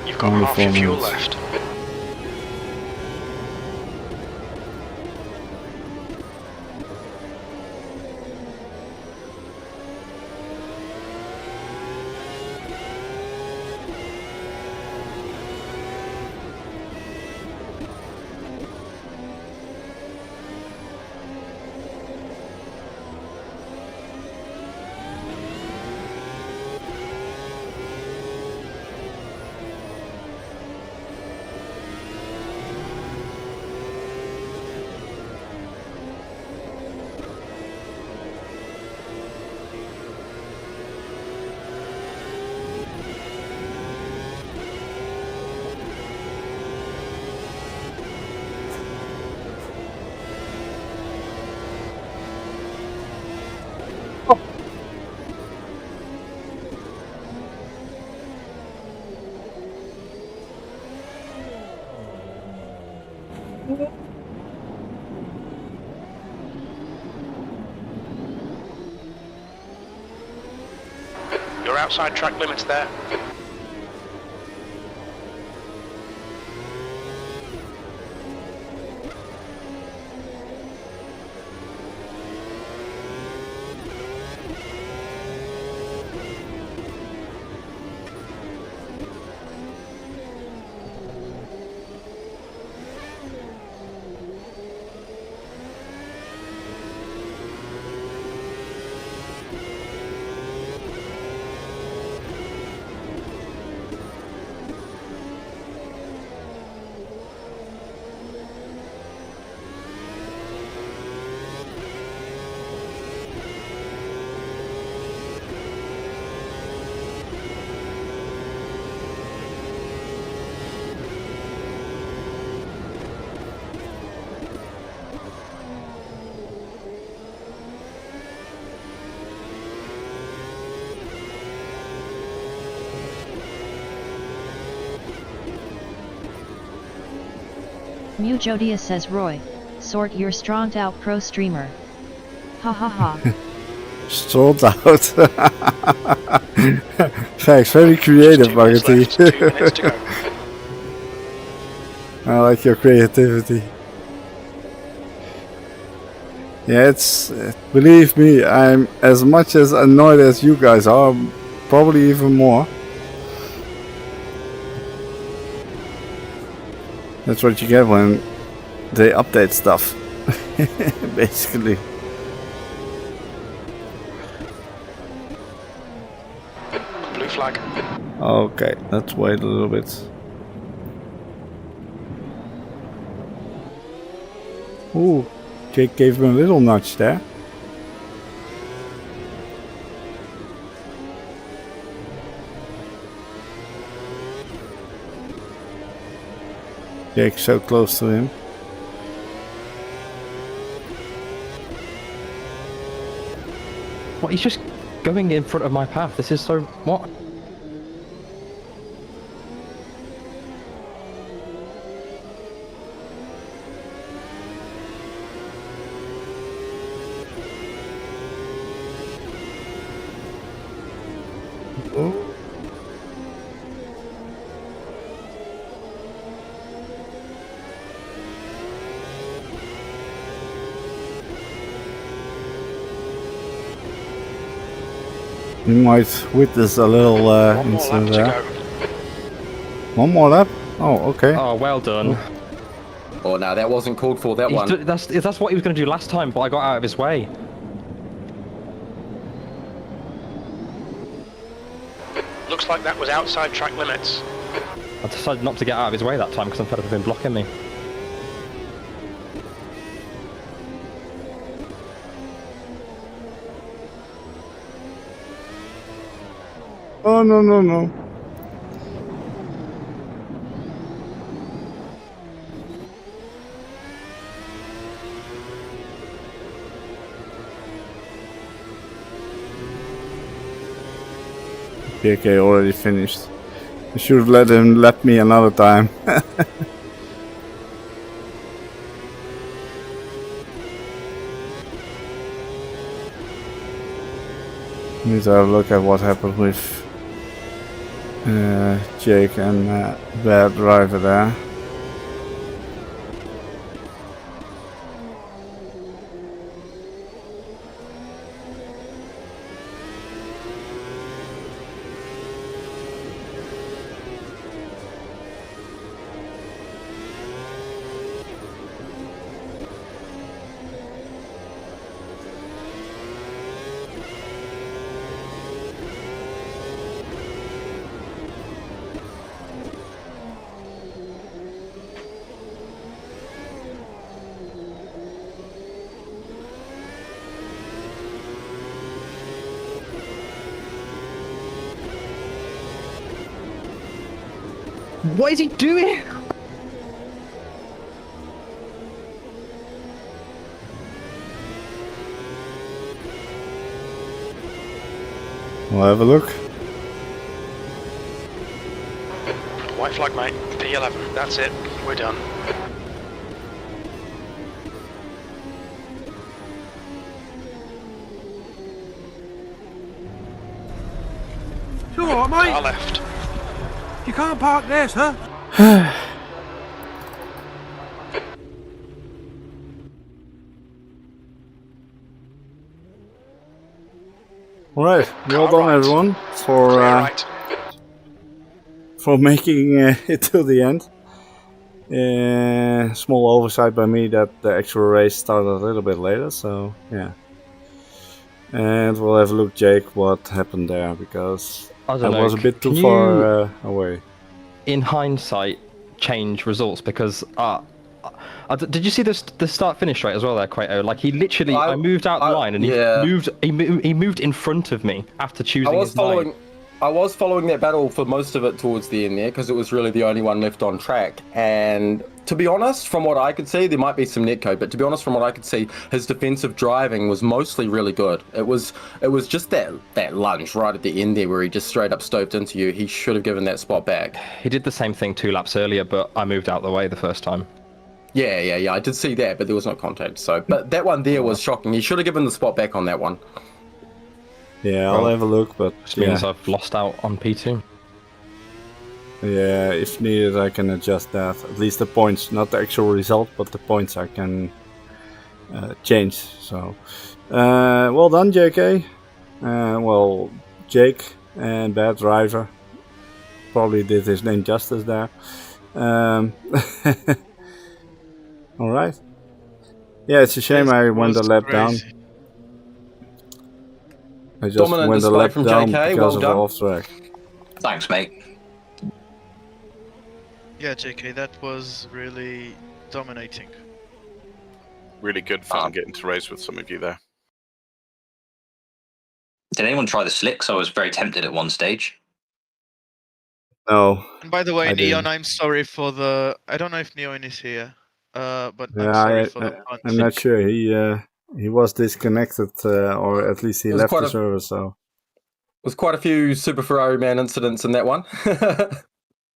You've got half your fuel left. You're outside track limits there. Mujodia says Roy, sort your stronged out pro streamer. Ha ha ha. Sold out. Thanks, very creative, Marty. I like your creativity. Yeah, it's believe me, I'm as much as annoyed as you guys are, probably even more. That's what you get when they update stuff, basically. Blue flag. Okay, let's wait a little bit. Ooh, Jake gave him a little nudge there. Jake's so close to him. What? He's just going in front of my path. This is so... What? You might witness a little incident there. One more lap? Oh, okay. Oh, well done. Oh, no, that wasn't called for, that one. That's what he was going to do last time, but I got out of his way. Looks like that was outside track limits. I decided not to get out of his way that time because I'm fed up with him blocking me. Oh, no, no, no. PK already finished. I should have let him lap me another time. Need to have a look at what happened with Jake and their driver there. What is he doing? We'll have a look. White flag, mate. P11. That's it. We're done. You alright, mate? Car left. You can't park there, sir. Alright, well done everyone for making it to the end. Small oversight by me that the actual race started a little bit later, so yeah. And we'll have a look, Jake, what happened there, because I was a bit too far away. In hindsight, change results because did you see the start-finish rate as well there, Quato? Like he literally, I moved out the line and he moved in front of me after choosing his line. I was following that battle for most of it towards the end there because it was really the only one left on track. And to be honest, from what I could see, there might be some netcode, but to be honest, from what I could see, his defensive driving was mostly really good. It was just that lunge right at the end there where he just straight up stoved into you. He should have given that spot back. He did the same thing 2 laps earlier, but I moved out the way the first time. Yeah. I did see that, but there was no contact. So, but that one there was shocking. He should have given the spot back on that one. Yeah, I'll have a look, but Which means I've lost out on P2. Yeah, if needed, I can adjust that. At least the points, not the actual result, but the points I can change. So, well done, JK. Well, Jake and Bad Driver probably did his name justice there. All right. Yeah, it's a shame I went a lap down. I just Dominant went a display lap from down JK, because well of done. off track. Thanks, mate. Yeah, JK, that was really dominating. Really good fun getting to race with some of you there. Did anyone try the slicks? I was very tempted at one stage. No. And by the way, I Neon, didn't. I'm sorry for the... I don't know if Neon is here, but I'm Yeah, sorry for the punch. I'm not sure. He was disconnected, or at least he left the server. So was quite a few Super Ferrari Man incidents in that one.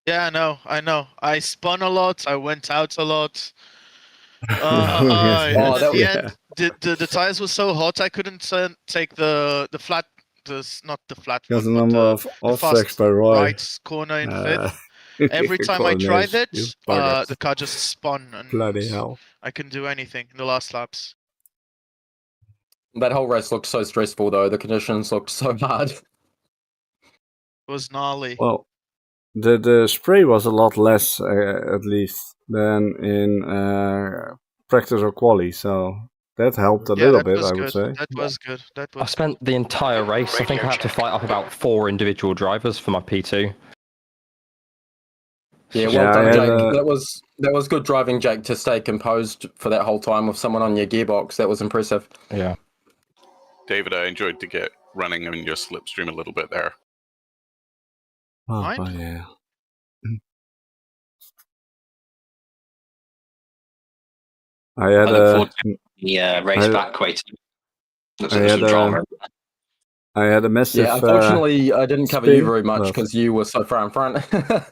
Yeah, I know. I spun a lot. I went out a lot. Yes. And at the Yeah. end, the tires were so hot I couldn't take the flat, not the flat There's a one, number but of the off fast tracks by Roy. right corner in fifth. Every time I Colin tried Nash, it, you buggers. the car just spun and Bloody hell. I couldn't do anything in the last laps. That whole race looked so stressful, though. The conditions looked so hard. It was gnarly. Well, the spray was a lot less, at least, than in practice or quali, so that helped a little bit, I would say. That was good. I spent the entire race, I think I had to fight off about 4 individual drivers for my P2. Yeah, well done, Jake. That was good driving, Jake, to stay composed for that whole time with someone on your gearbox. That was impressive. Yeah. David, I enjoyed to get running in your slipstream a little bit there. Oh, yeah. I had look forward to the race back waiting. Looks like there's some drama. I had a massive. Yeah, unfortunately, I didn't cover you very much because you were so far in front. Yeah,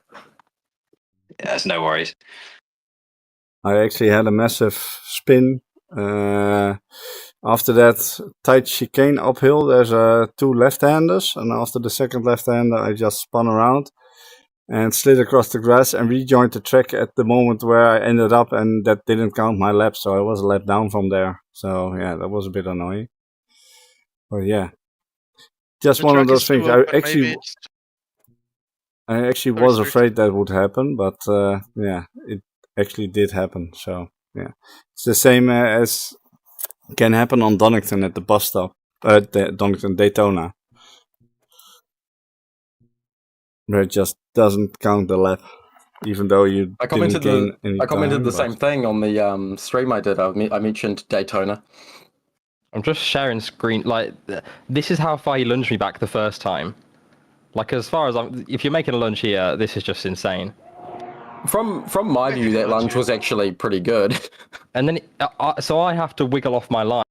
there's no worries. I actually had a massive spin. After that tight chicane uphill, there's 2 left-handers, and after the second left-hander, I just spun around and slid across the grass and rejoined the track at the moment where I ended up, and that didn't count my lap, so I was a lap down from there. So yeah, that was a bit annoying. But yeah, just one of those things. I actually was afraid that would happen, but yeah, it actually did happen. So yeah, it's the same as can happen on Donington at the bus stop, Donington Daytona, where it just doesn't count the lap, even though you. I commented the same thing on the stream I did. I mentioned Daytona. I'm just sharing screen. Like, this is how far you lunged me back the first time. Like, as far as if you're making a lunge here, this is just insane. From my view, that lunge was actually pretty good. And then, so I have to wiggle off my line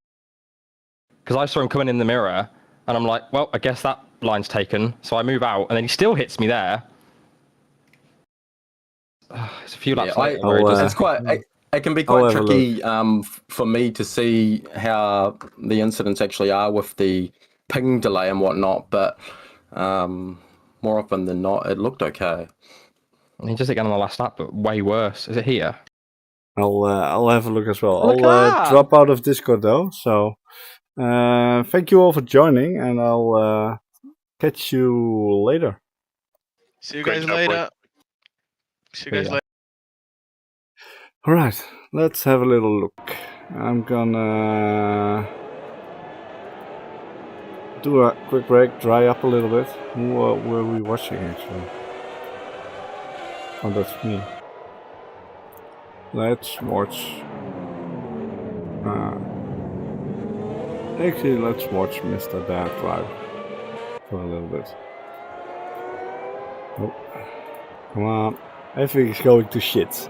because I saw him coming in the mirror, and I'm like, well, I guess that line's taken. So I move out, and then he still hits me there. It's a few laps later. It's quite. It can be quite tricky for me to see how the incidents actually are with the ping delay and whatnot, but more often than not, it looked okay. He just again on the last lap, but way worse. Is it here? I'll have a look as well. I'll drop out of Discord though. So thank you all for joining, and I'll catch you later. See you guys later. All right, let's have a little look. I'm gonna do a quick break, dry up a little bit. Who were we watching actually? Oh, that's me. Let's watch. Actually, let's watch Mr. Bad Drive for a little bit. Oh, come on. Everything's going to shit.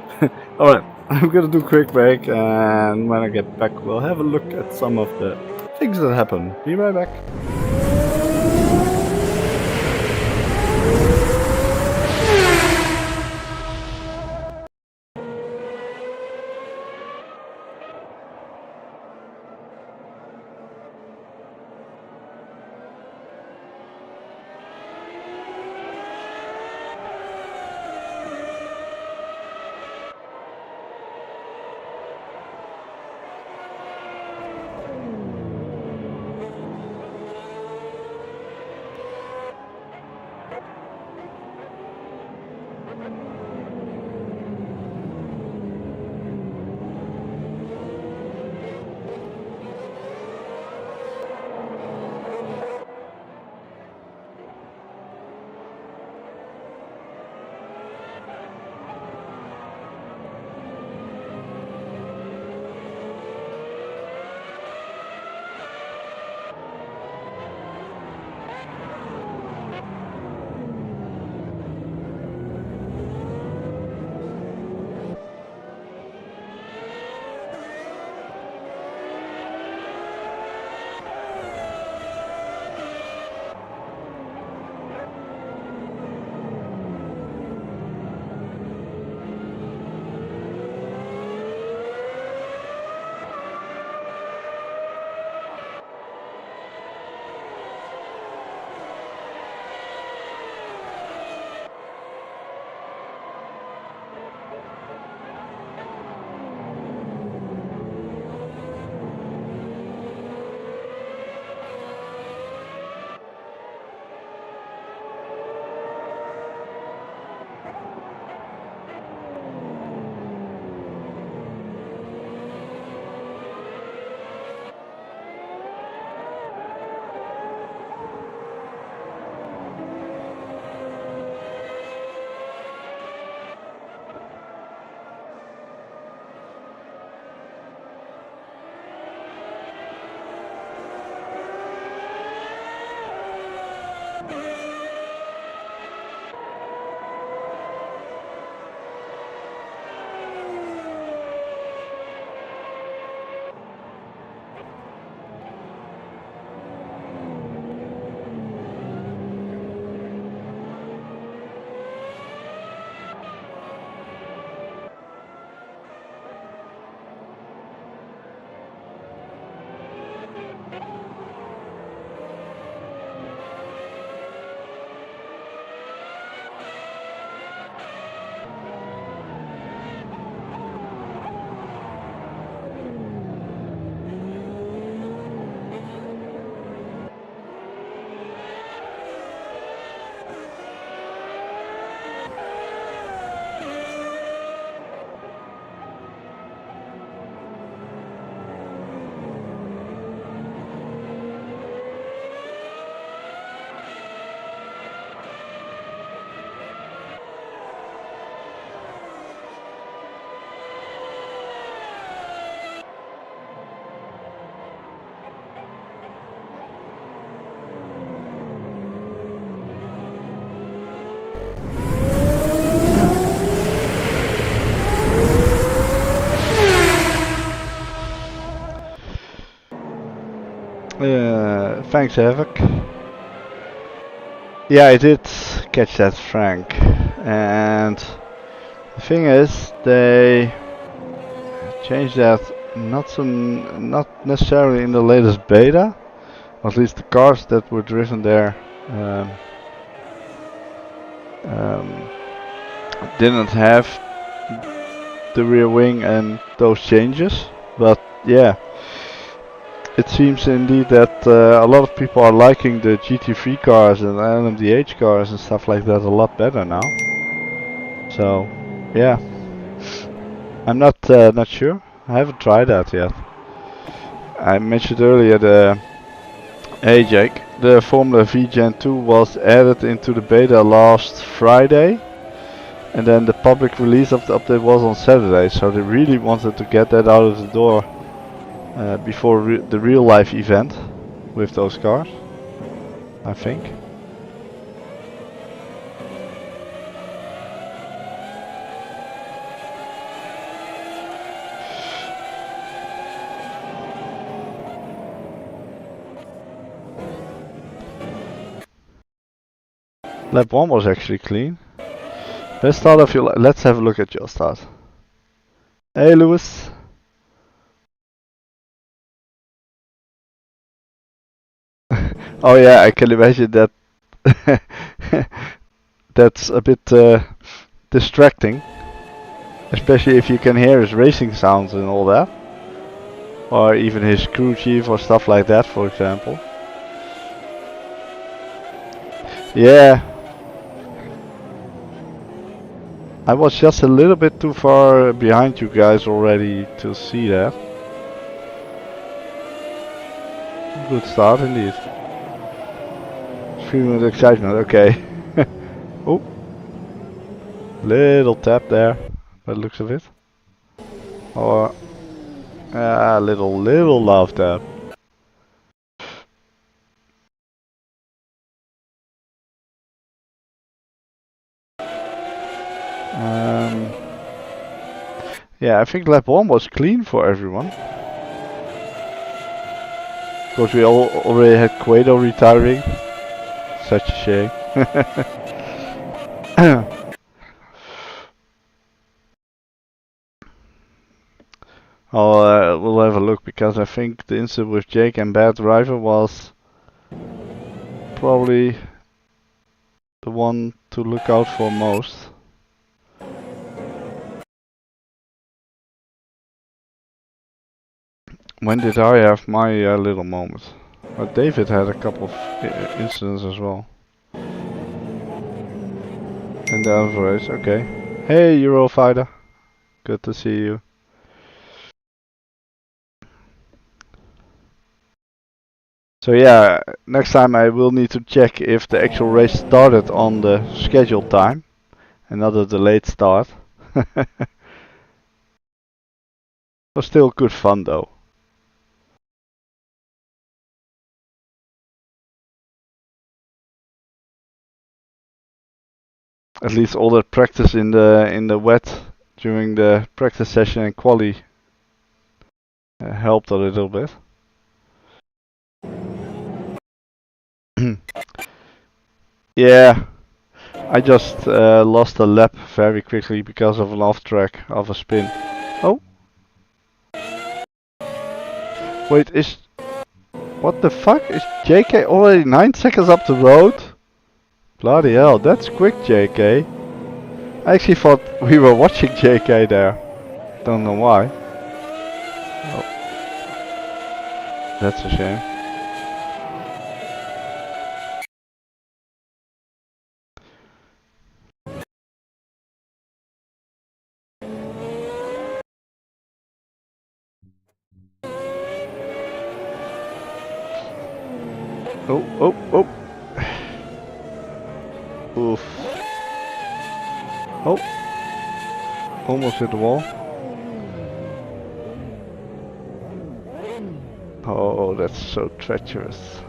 Alright, I'm gonna do a quick break, and when I get back, we'll have a look at some of the things that happen. Be right back. Thanks, Havoc. Yeah, I did catch that, Frank. And the thing is, they changed that not necessarily in the latest beta. At least the cars that were driven there didn't have the rear wing and those changes. But yeah. It seems indeed that a lot of people are liking the GT3 cars and LMDH cars and stuff like that a lot better now. So, yeah, I'm not sure. I haven't tried that yet. I mentioned earlier the Jake, the Formula V Gen 2 was added into the beta last Friday, and then the public release of the update was on Saturday. So they really wanted to get that out of the door. Before the real life event with those cars, I think. Lap 1 was actually clean. Best start of your life. Let's have a look at your start. Hey Lewis. Oh yeah, I can imagine that. That's a bit distracting, especially if you can hear his racing sounds and all that, or even his crew chief or stuff like that, for example. Yeah, I was just a little bit too far behind you guys already to see that. Good start indeed. Feeling with excitement, okay. Oh, little tap there, by the looks of it. Or little love tap. Yeah, I think lap 1 was clean for everyone. Of course, we already had Quado retiring. Such a shame. We'll have a look, because I think the incident with Jake and Bad Driver was probably the one to look out for most. When did I have my little moment? David had a couple of incidents as well. And the other race, okay. Hey Eurofighter, good to see you. So yeah, next time I will need to check if the actual race started on the scheduled time and not a delayed start. Was still good fun though. At least all that practice in the wet during the practice session and quali helped a little bit. Yeah, I just lost a lap very quickly because of an off track of a spin. Oh, wait, what the fuck? Is JK already 9 seconds up the road? Bloody hell, that's quick, JK. I actually thought we were watching JK there. Don't know why. Oh. That's a shame. Oh, oh, oh. Oof. Oh. Almost hit the wall. Oh, that's so treacherous.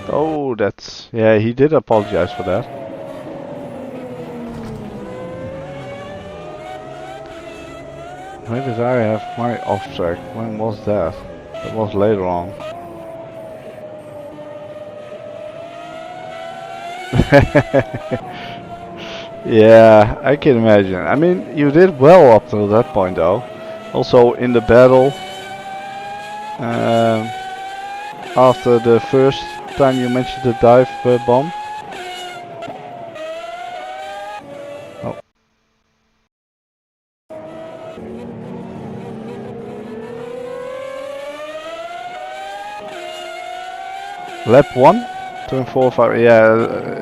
Oh, that's... yeah, he did apologize for that. Where did I have my off track? When was that? That was later on. Yeah, I can imagine. I mean, you did well up to that point though. Also in the battle, after the first time you mentioned the dive bomb. Oh. Lap 1, turn 4, 5. Yeah,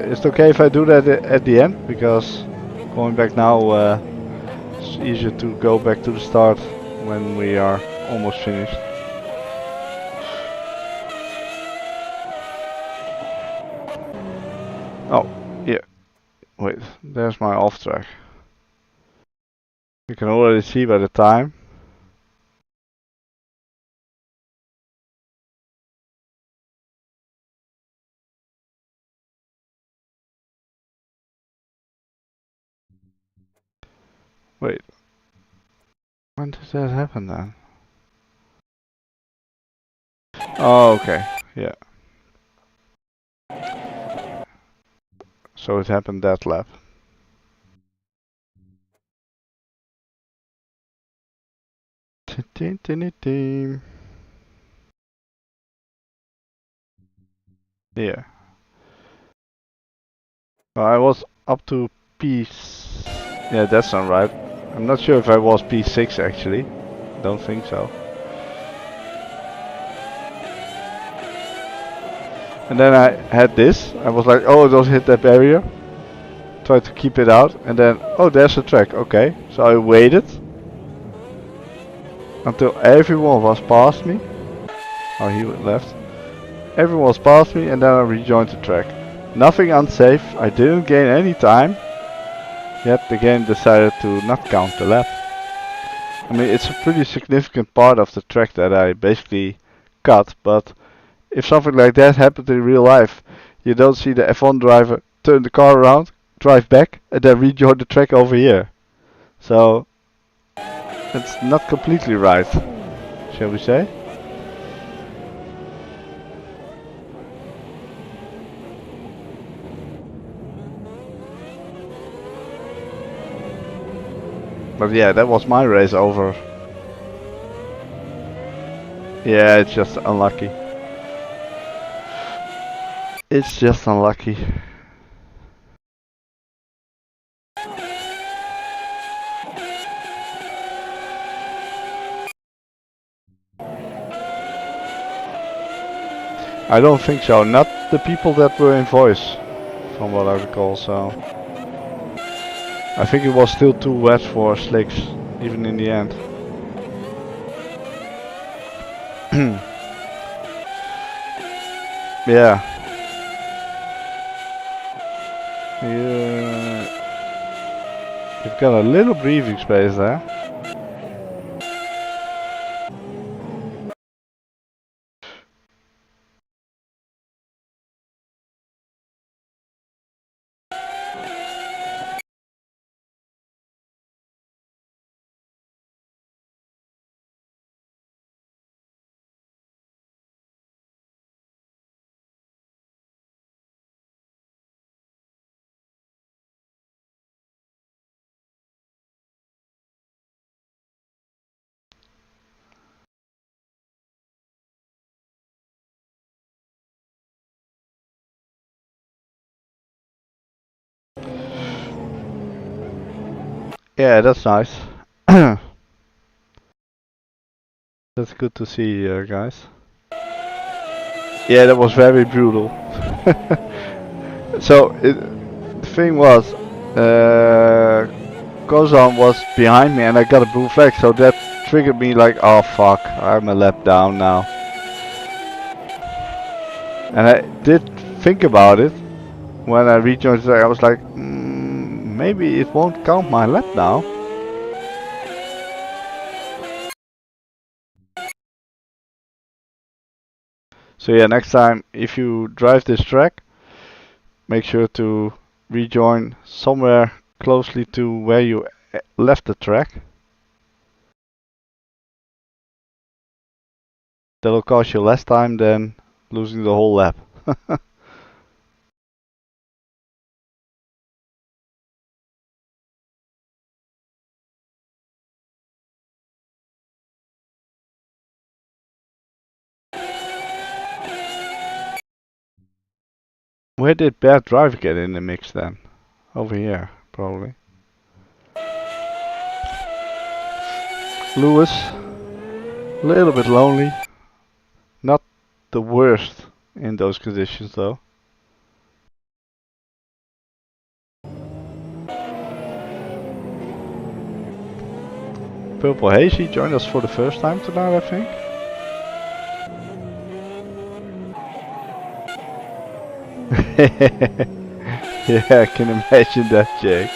it's okay if I do that at the end, because going back now, it's easier to go back to the start when we are almost finished. Oh, yeah. Wait, there's my off track. You can already see by the time. Wait. When did that happen then? Oh, okay. Yeah. So it happened that lap. Yeah. Well, I was up to P... yeah, that's not right. I'm not sure if I was P6 actually. Don't think so. And then I had this. I was like, oh, don't hit that barrier. Tried to keep it out. And then, oh, there's a track. Okay. So I waited until everyone was past me. Oh, he left. Everyone was past me, and then I rejoined the track. Nothing unsafe. I didn't gain any time. Yet the game decided to not count the lap. I mean, it's a pretty significant part of the track that I basically cut, but if something like that happened in real life, you don't see the F1 driver turn the car around, drive back, and then rejoin the track over here. So, it's not completely right, shall we say? But yeah, that was my race over. Yeah, it's just unlucky. It's just unlucky. I don't think so. Not the people that were in voice, from what I recall. So I think it was still too wet for slicks, even in the end. Yeah. You've got a little breathing space there. Yeah, that's nice. That's good to see, guys. Yeah, that was very brutal. So the thing was, Kozan was behind me and I got a blue flag, so that triggered me like, oh fuck, I'm a lap down now. And I did think about it when I rejoined the track. I was like, maybe it won't count my lap now. So yeah, next time if you drive this track, make sure to rejoin somewhere closely to where you left the track. That'll cost you less time than losing the whole lap. Where did Bad Drive get in the mix then? Over here, probably. Lewis, a little bit lonely. Not the worst in those conditions though. Purple Hazy joined us for the first time tonight, I think. Yeah, I can imagine that, Jake.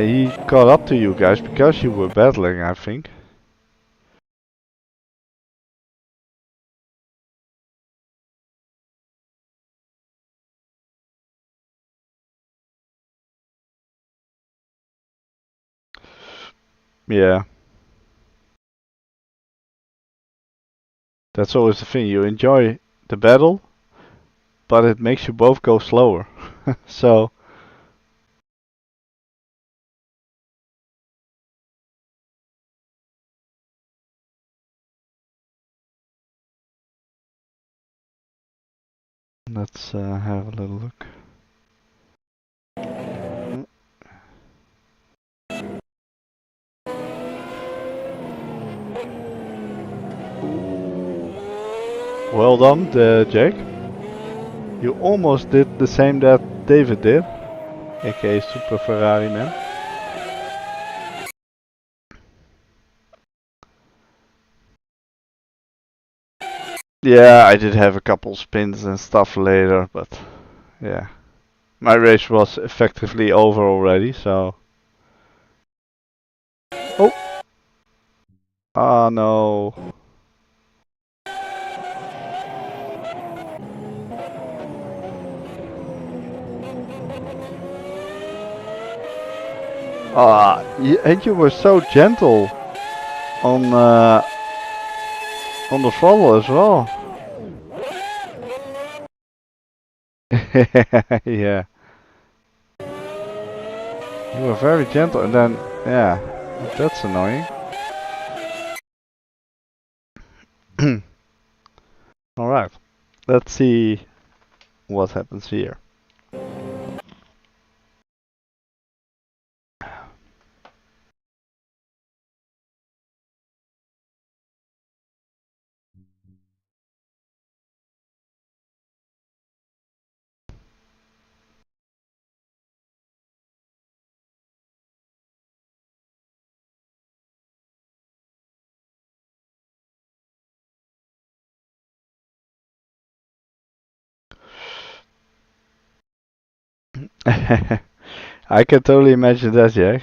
He caught up to you guys because you were battling, I think. Yeah. That's always the thing, you enjoy the battle, but it makes you both go slower. So let's have a little look. Well done, Jake. You almost did the same that David did, aka Super Ferrari Man. Yeah, I did have a couple spins and stuff later, but yeah. My race was effectively over already, so... Oh! Ah, no. And you were so gentle on the throttle as well. Yeah. You were very gentle and then, yeah, that's annoying. Alright, let's see what happens here. I can totally imagine that, Jack.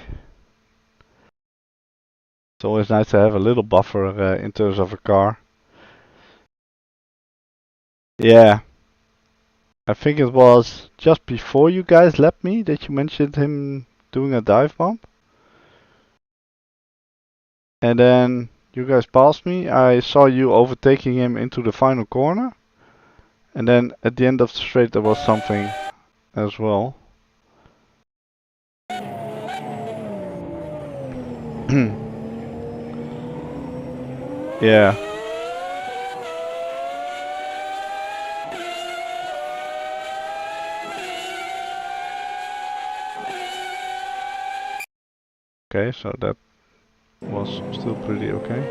It's always nice to have a little buffer in terms of a car. Yeah. I think it was just before you guys left me that you mentioned him doing a dive bomb. And then you guys passed me. I saw you overtaking him into the final corner. And then at the end of the straight there was something as well. Yeah. Okay, so that was still pretty okay.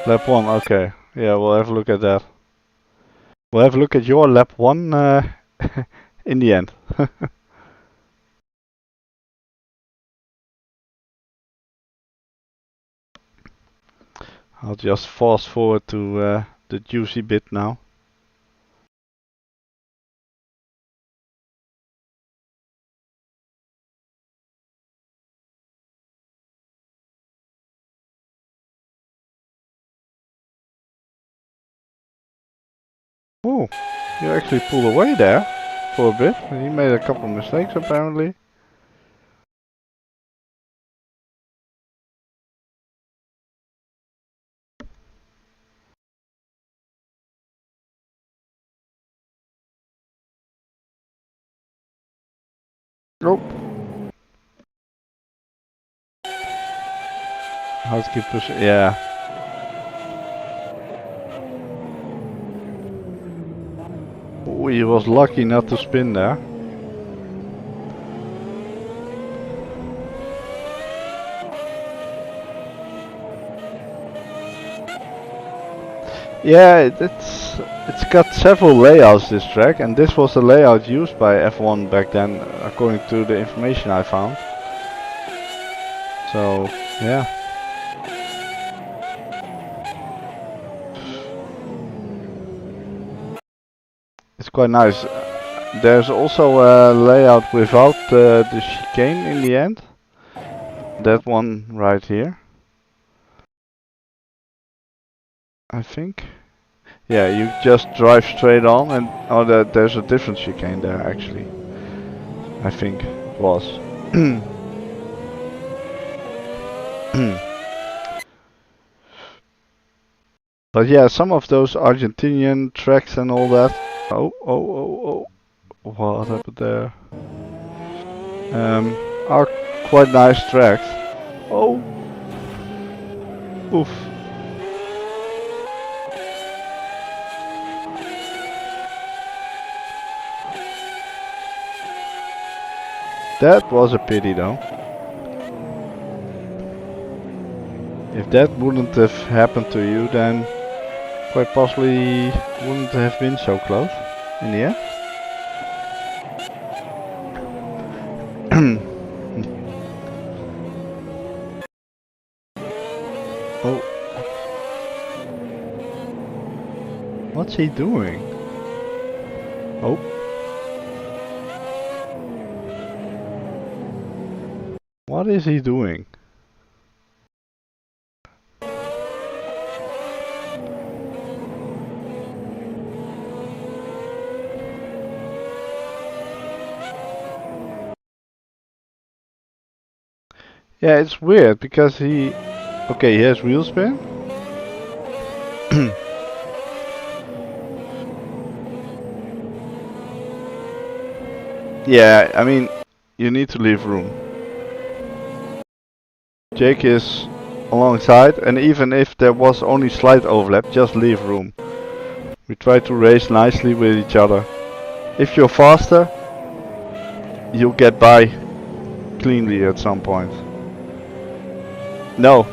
Lap 1, okay. Yeah, we'll have a look at that. We'll have a look at your lap 1 in the end. I'll just fast forward to the juicy bit now. Oh, you actually pulled away there for a bit. He made a couple mistakes apparently. Nope. How to keep pushing? Yeah. Oh, he was lucky not to spin there. Yeah, it's got several layouts, this track, and this was the layout used by F1 back then, according to the information I found. So, yeah. It's quite nice. There's also a layout without the chicane in the end. That one right here, I think. Yeah, you just drive straight on, and oh, there's a different chicane there actually. I think it was. But yeah, some of those Argentinian tracks and all that. Oh! What happened there? Are quite nice tracks. Oh! Oof. That was a pity though. If that wouldn't have happened to you, then quite possibly wouldn't have been so close in the end. Oh. What's he doing? Oh. What is he doing? Yeah, it's weird because he has wheel spin. Yeah, I mean, you need to leave room. Jake is alongside, and even if there was only slight overlap, just leave room. We try to race nicely with each other. If you're faster, you'll get by cleanly at some point. No,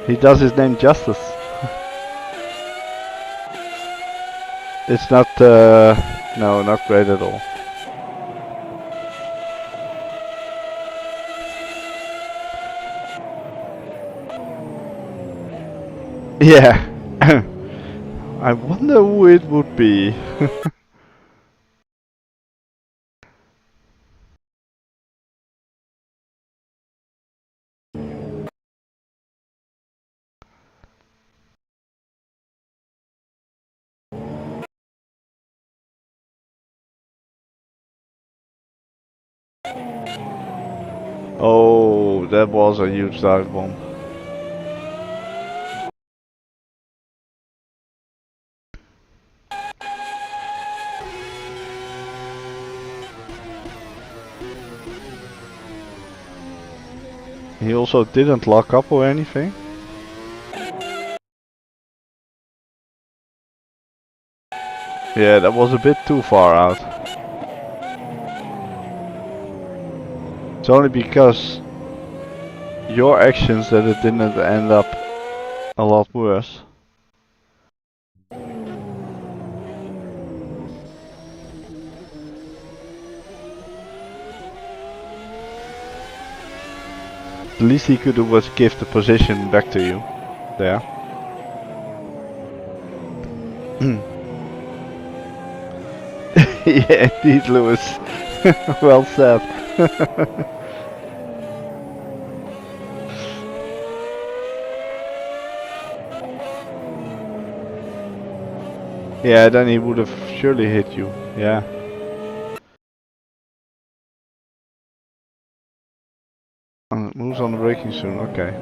he does his name justice. It's not, no, not great at all. Yeah. I wonder who it would be. Oh, that was a huge dive bomb. He also didn't lock up or anything. Yeah, that was a bit too far out. It's only because your actions that it didn't end up a lot worse. The least he could do was give the position back to you. There. Yeah, indeed, Lewis. Well said. Yeah, then he would have surely hit you. Yeah. Moves on the braking soon. Okay.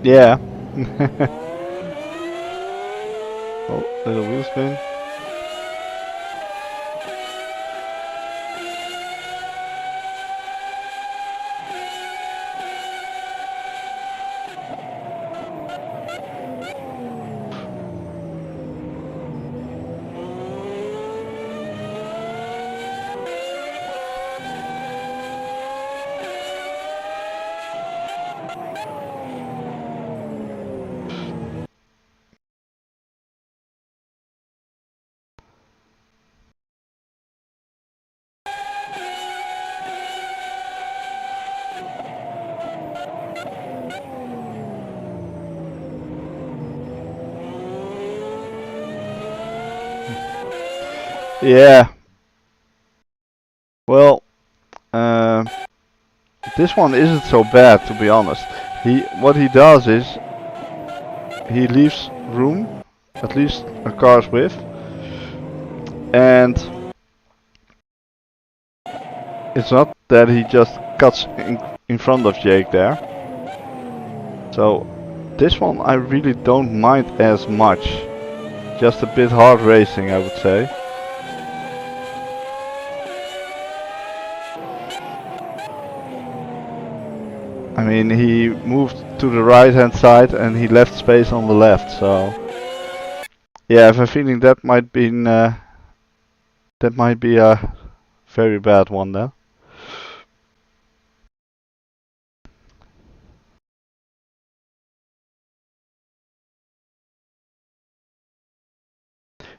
Yeah. Oh, little wheel spin. Yeah. Well, this one isn't so bad, to be honest. What he does is he leaves room, at least a car's width, and it's not that he just cuts in front of Jake there. So this one I really don't mind as much. Just a bit hard racing, I would say. I mean, he moved to the right hand side and he left space on the left, so yeah, I have a feeling that might be a very bad one then.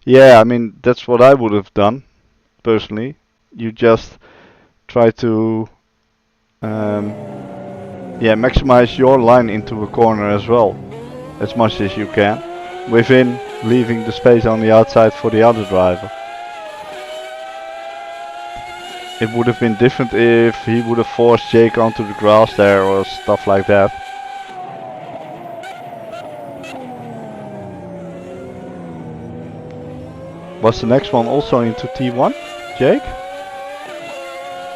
Yeah, I mean, that's what I would have done personally. You just try to yeah, maximize your line into a corner as well, as much as you can, within leaving the space on the outside for the other driver. It would have been different if he would have forced Jake onto the grass there or stuff like that. Was the next one also into T1, Jake?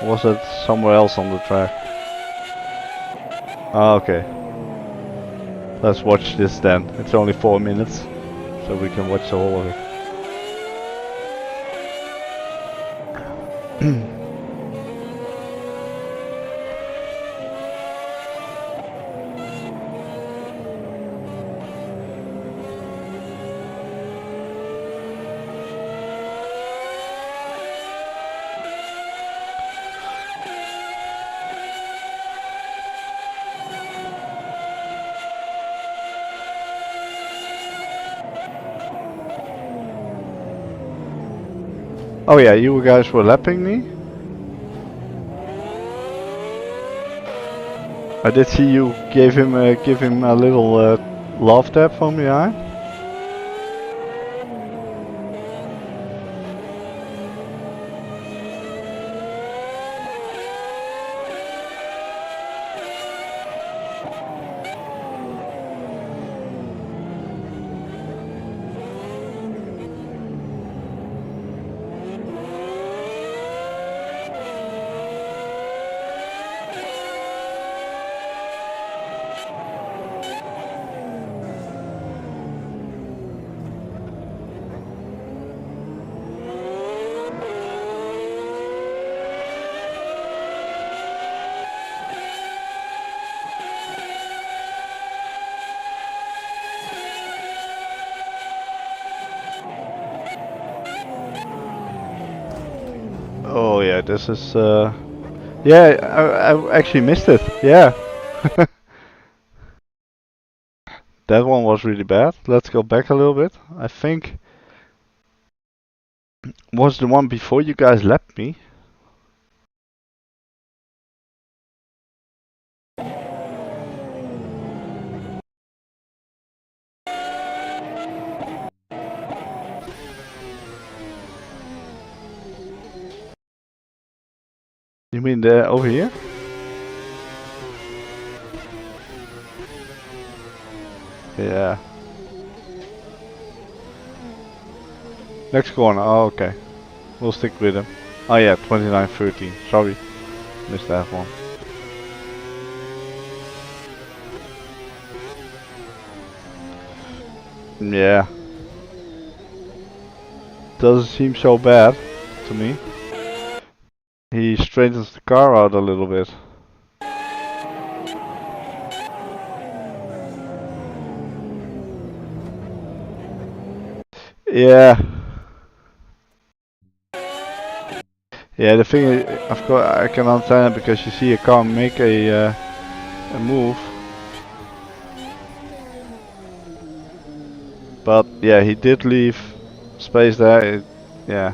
Or was it somewhere else on the track? Ah, okay. Let's watch this then. It's only 4 minutes, so we can watch the whole of it. Oh yeah, you guys were lapping me. I did see you give him a little love tap from behind. Oh yeah, this is yeah, I actually missed it. Yeah. That one was really bad. Let's go back a little bit. I think was the one before you guys lapped me. You mean the over here? Yeah. Next corner. Oh, okay. We'll stick with him. Oh yeah, 29-13. Sorry, missed that one. Yeah. Doesn't seem so bad to me. He straightens the car out a little bit. Yeah. Yeah, the thing is, of course, I can understand it because you see a car make a move. But yeah, he did leave space there. Yeah.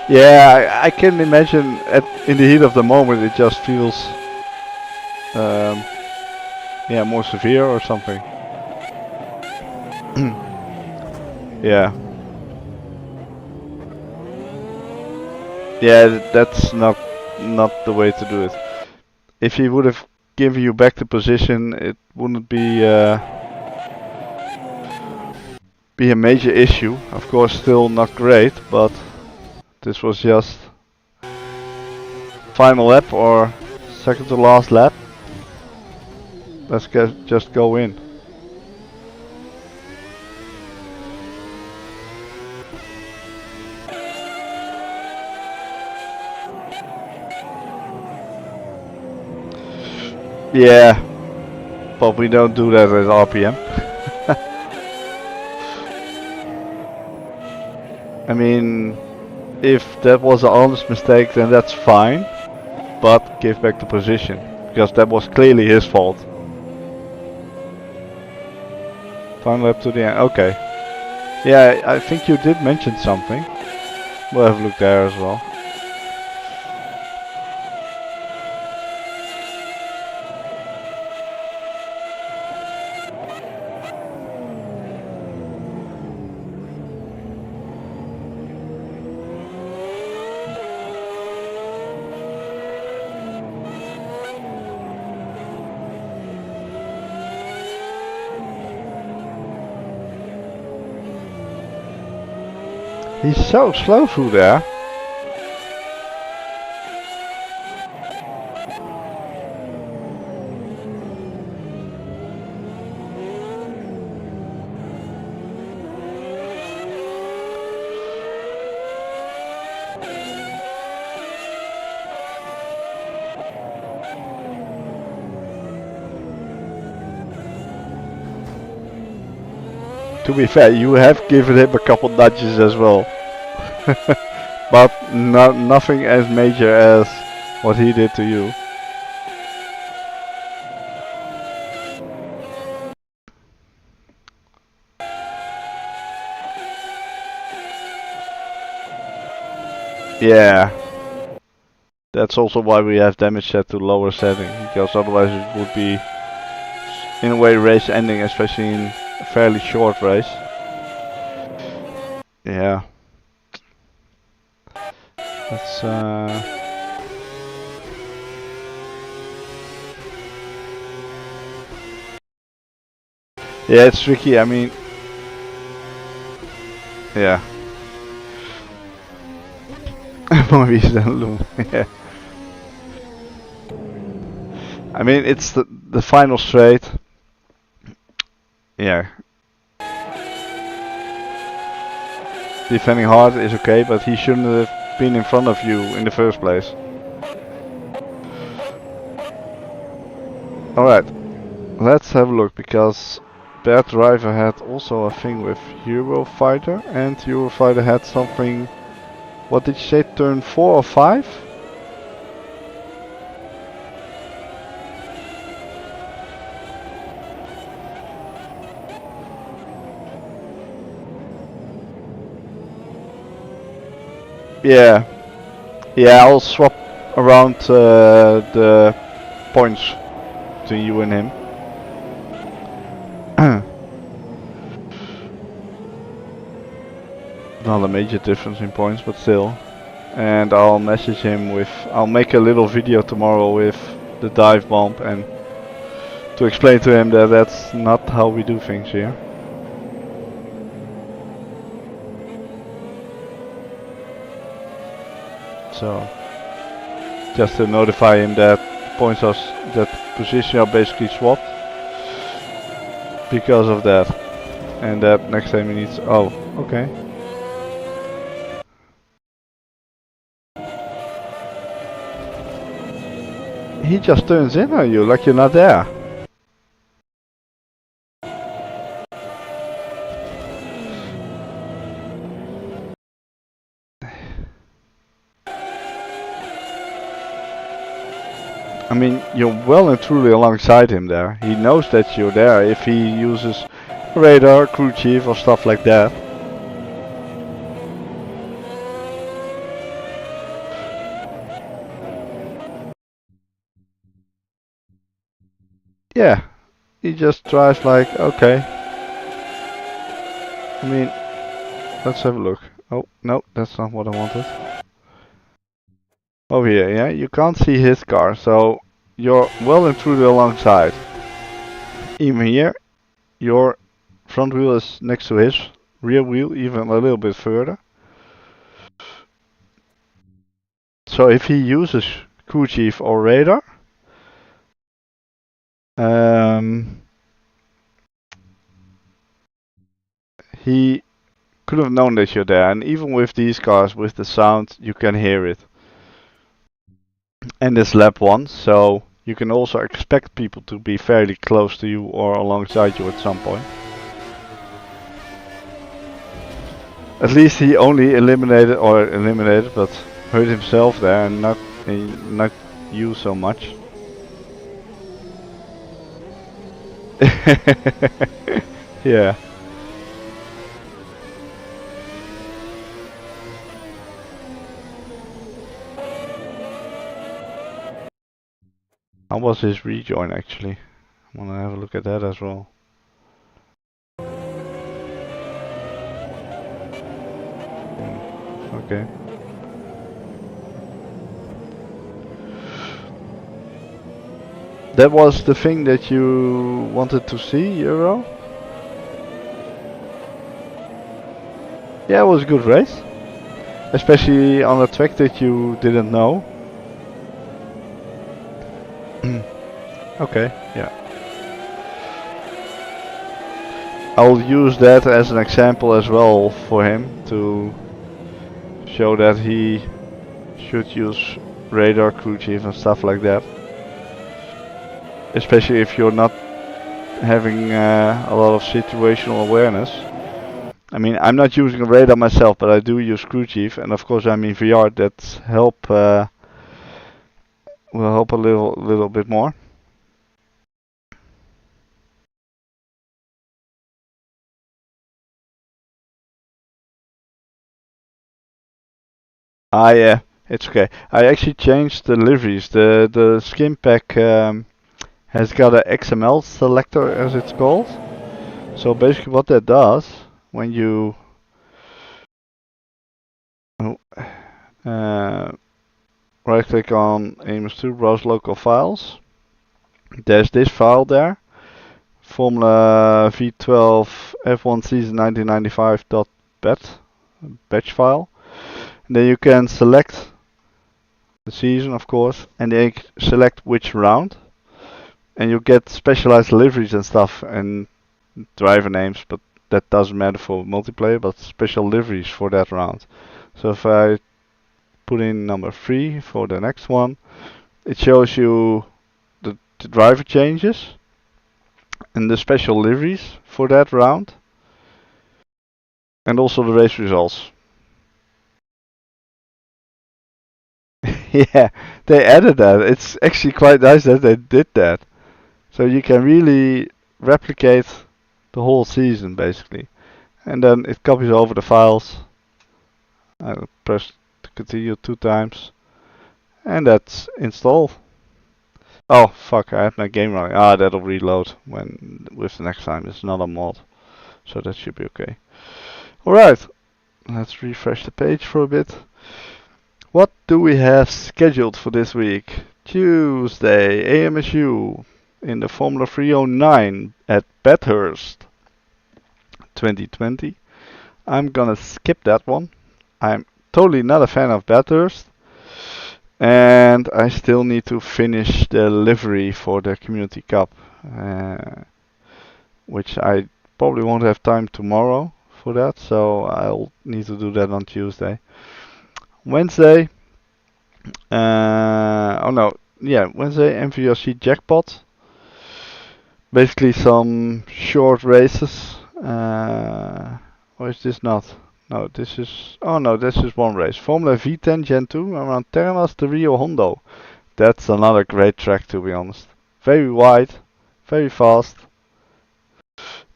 Yeah, I can imagine in the heat of the moment it just feels yeah, more severe or something. Yeah. Yeah, that's not the way to do it. If he would have given you back the position, it wouldn't be a major issue. Of course, still not great, but this was just final lap or second to last lap. Let's just go in. Yeah, but we don't do that at RPM. I mean, if that was an honest mistake, then that's fine, but give back the position, because that was clearly his fault. Final lap to the end, okay. Yeah, I think you did mention something. We'll have a look there as well. He's so slow through there. To be fair, you have given him a couple nudges as well. But nothing as major as what he did to you. Yeah. That's also why we have damage set to lower setting, because otherwise it would be in a way race ending, especially in a fairly short race. Yeah. That's yeah, it's tricky. I mean, yeah. Yeah. I mean, it's the final straight. Yeah. Defending hard is okay, but he shouldn't have been in front of you in the first place. Alright, let's have a look, because Bad Driver had also a thing with Eurofighter, and Eurofighter had something, what did you say, turn 4 or 5? Yeah. Yeah, I'll swap around the points between you and him. Not a major difference in points, but still. And I'll message him with, I'll make a little video tomorrow with the dive bomb and to explain to him that that's not how we do things here. So, just to notify him that points are, that position are basically swapped because of that. And that next time he needs, oh, okay. He just turns in on you like you're not there. I mean, you're well and truly alongside him there. He knows that you're there if he uses radar, crew chief or stuff like that. Yeah, he just drives like, okay. I mean, let's have a look. Oh, no, that's not what I wanted. Over here, yeah, you can't see his car, so you're well and truly alongside. Even here, your front wheel is next to his rear wheel, even a little bit further. So if he uses crew chief or radar, he could have known that you're there, and even with these cars, with the sound, you can hear it. And it's lap 1, so you can also expect people to be fairly close to you or alongside you at some point. At least he only eliminated, but hurt himself there and not you so much. Yeah. How was his rejoin actually? I wanna have a look at that as well. Okay. That was the thing that you wanted to see, Euro? Yeah, it was a good race. Especially on a track that you didn't know. Okay, yeah. I'll use that as an example as well for him to show that he should use radar, crew chief and stuff like that. Especially if you're not having a lot of situational awareness. I mean, I'm not using a radar myself, but I do use crew chief, and of course I'm in VR. That will help a little bit more. Yeah, it's okay. I actually changed the liveries. The skin pack has got a XML selector, as it's called. So basically what that does, when you right click on AMS2, browse local files, there's this file there, Formula V12 F1 season 1995.bat batch file. And then you can select the season, of course, and then select which round, and you get specialized liveries and stuff and driver names, but that doesn't matter for multiplayer, but special liveries for that round. So if I put in number 3 for the next one, it shows you the driver changes and the special liveries for that round, and also the race results. Yeah, they added that. It's actually quite nice that they did that. So you can really replicate the whole season basically. And then it copies over the files. I press to continue 2 times. And that's installed. Oh fuck, I have my game running. Ah, that'll reload when with the next time. It's not a mod. So that should be okay. Alright, let's refresh the page for a bit. What do we have scheduled for this week? Tuesday, AMSU in the Formula 309 at Bathurst 2020. I'm gonna skip that one. I'm totally not a fan of Bathurst. And I still need to finish the livery for the Community Cup. Which I probably won't have time tomorrow for that. So I'll need to do that on Tuesday. Wednesday, Wednesday MVRC jackpot. Basically some short races. Or is this not? No, this is. Oh no, this is one race. Formula V10 Gen 2 around Termas de Rio Hondo. That's another great track, to be honest. Very wide, very fast.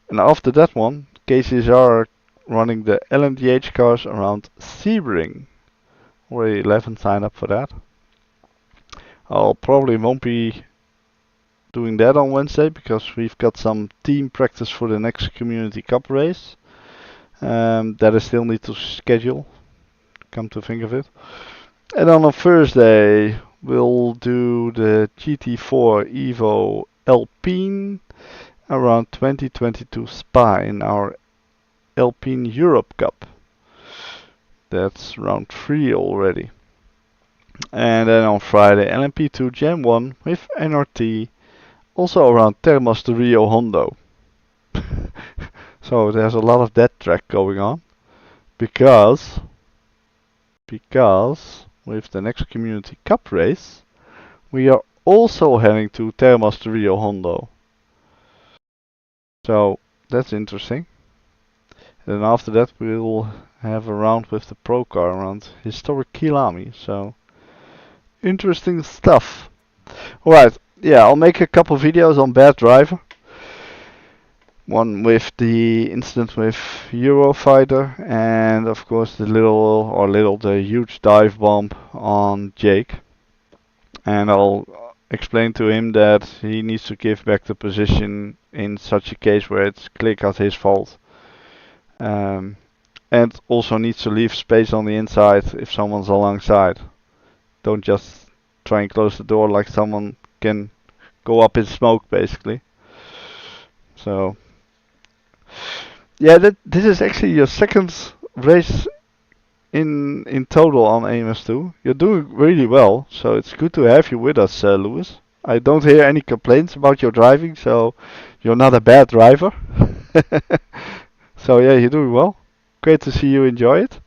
And after that one, KCSR running the LMDH cars around Sebring. Already 11 signed up for that. I'll probably won't be doing that on Wednesday because we've got some team practice for the next Community Cup race that I still need to schedule, come to think of it. And then on Thursday we'll do the GT4 Evo Alpine around 2022 Spa in our Alpine Europe Cup. That's round 3 already. And then on Friday, LMP2 Gen 1 with NRT, also around Termas de Rio Hondo. So there's a lot of that track going on, because with the next Community Cup race, we are also heading to Termas de Rio Hondo. So that's interesting. And then after that we'll have a round with the Pro Car around historic Kilami. So interesting stuff. Alright, yeah, I'll make a couple videos on Bad Driver. One with the incident with Eurofighter, and of course the huge dive bomb on Jake. And I'll explain to him that he needs to give back the position in such a case where it's clear cut his fault. And also needs to leave space on the inside if someone's alongside. Don't just try and close the door like someone can go up in smoke basically. So yeah, this is actually your second race in total on AMS2. You're doing really well, so it's good to have you with us, Lewis. I don't hear any complaints about your driving, so you're not a bad driver. So yeah, you're doing well. Great to see you enjoy it.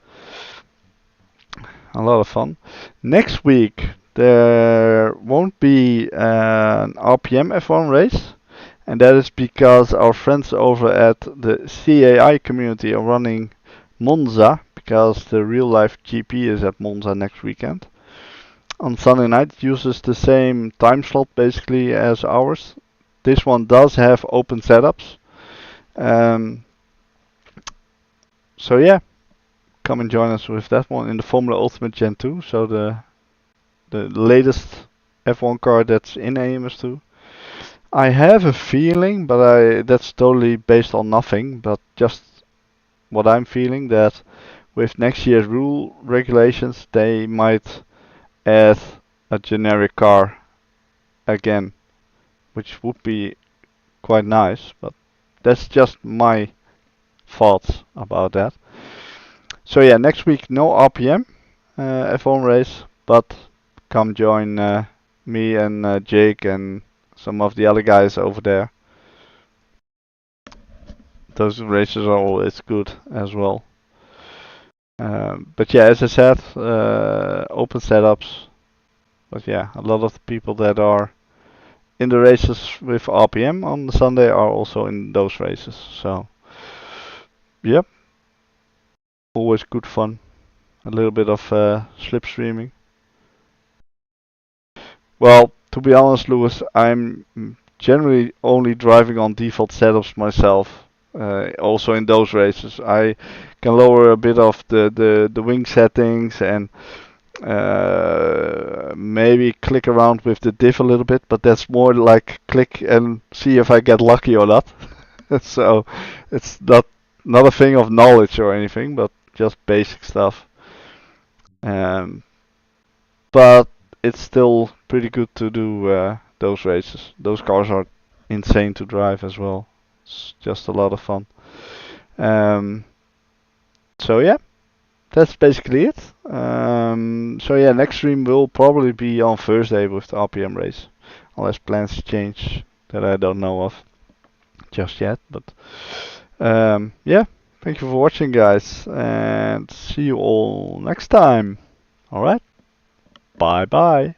A lot of fun. Next week there won't be an RPM F1 race, and that is because our friends over at the CAI community are running Monza, because the real life GP is at Monza next weekend. On Sunday night it uses the same time slot basically as ours. This one does have open setups. So yeah, come and join us with that one in the Formula Ultimate Gen 2. So the latest F1 car that's in AMS2. I have a feeling, but that's totally based on nothing, but just what I'm feeling, that with next year's rule regulations they might add a generic car again, which would be quite nice, but that's just my thoughts about that. So yeah, next week no RPM F1 race, but come join me and Jake and some of the other guys over there. Those races are always good as well. But yeah, as I said, open setups. But yeah, a lot of the people that are in the races with RPM on the Sunday are also in those races. So, yep, always good fun. A little bit of slipstreaming. Well, to be honest, Lewis, I'm generally only driving on default setups myself. Also in those races, I can lower a bit of the wing settings and maybe click around with the diff a little bit, but that's more like click and see if I get lucky or not. So it's not a thing of knowledge or anything, but just basic stuff. But it's still pretty good to do those races. Those cars are insane to drive as well. It's just a lot of fun. So yeah, that's basically it. So yeah, next stream will probably be on Thursday with the RPM race, unless plans change that I don't know of just yet. But yeah, thank you for watching, guys, and see you all next time. All right, bye bye.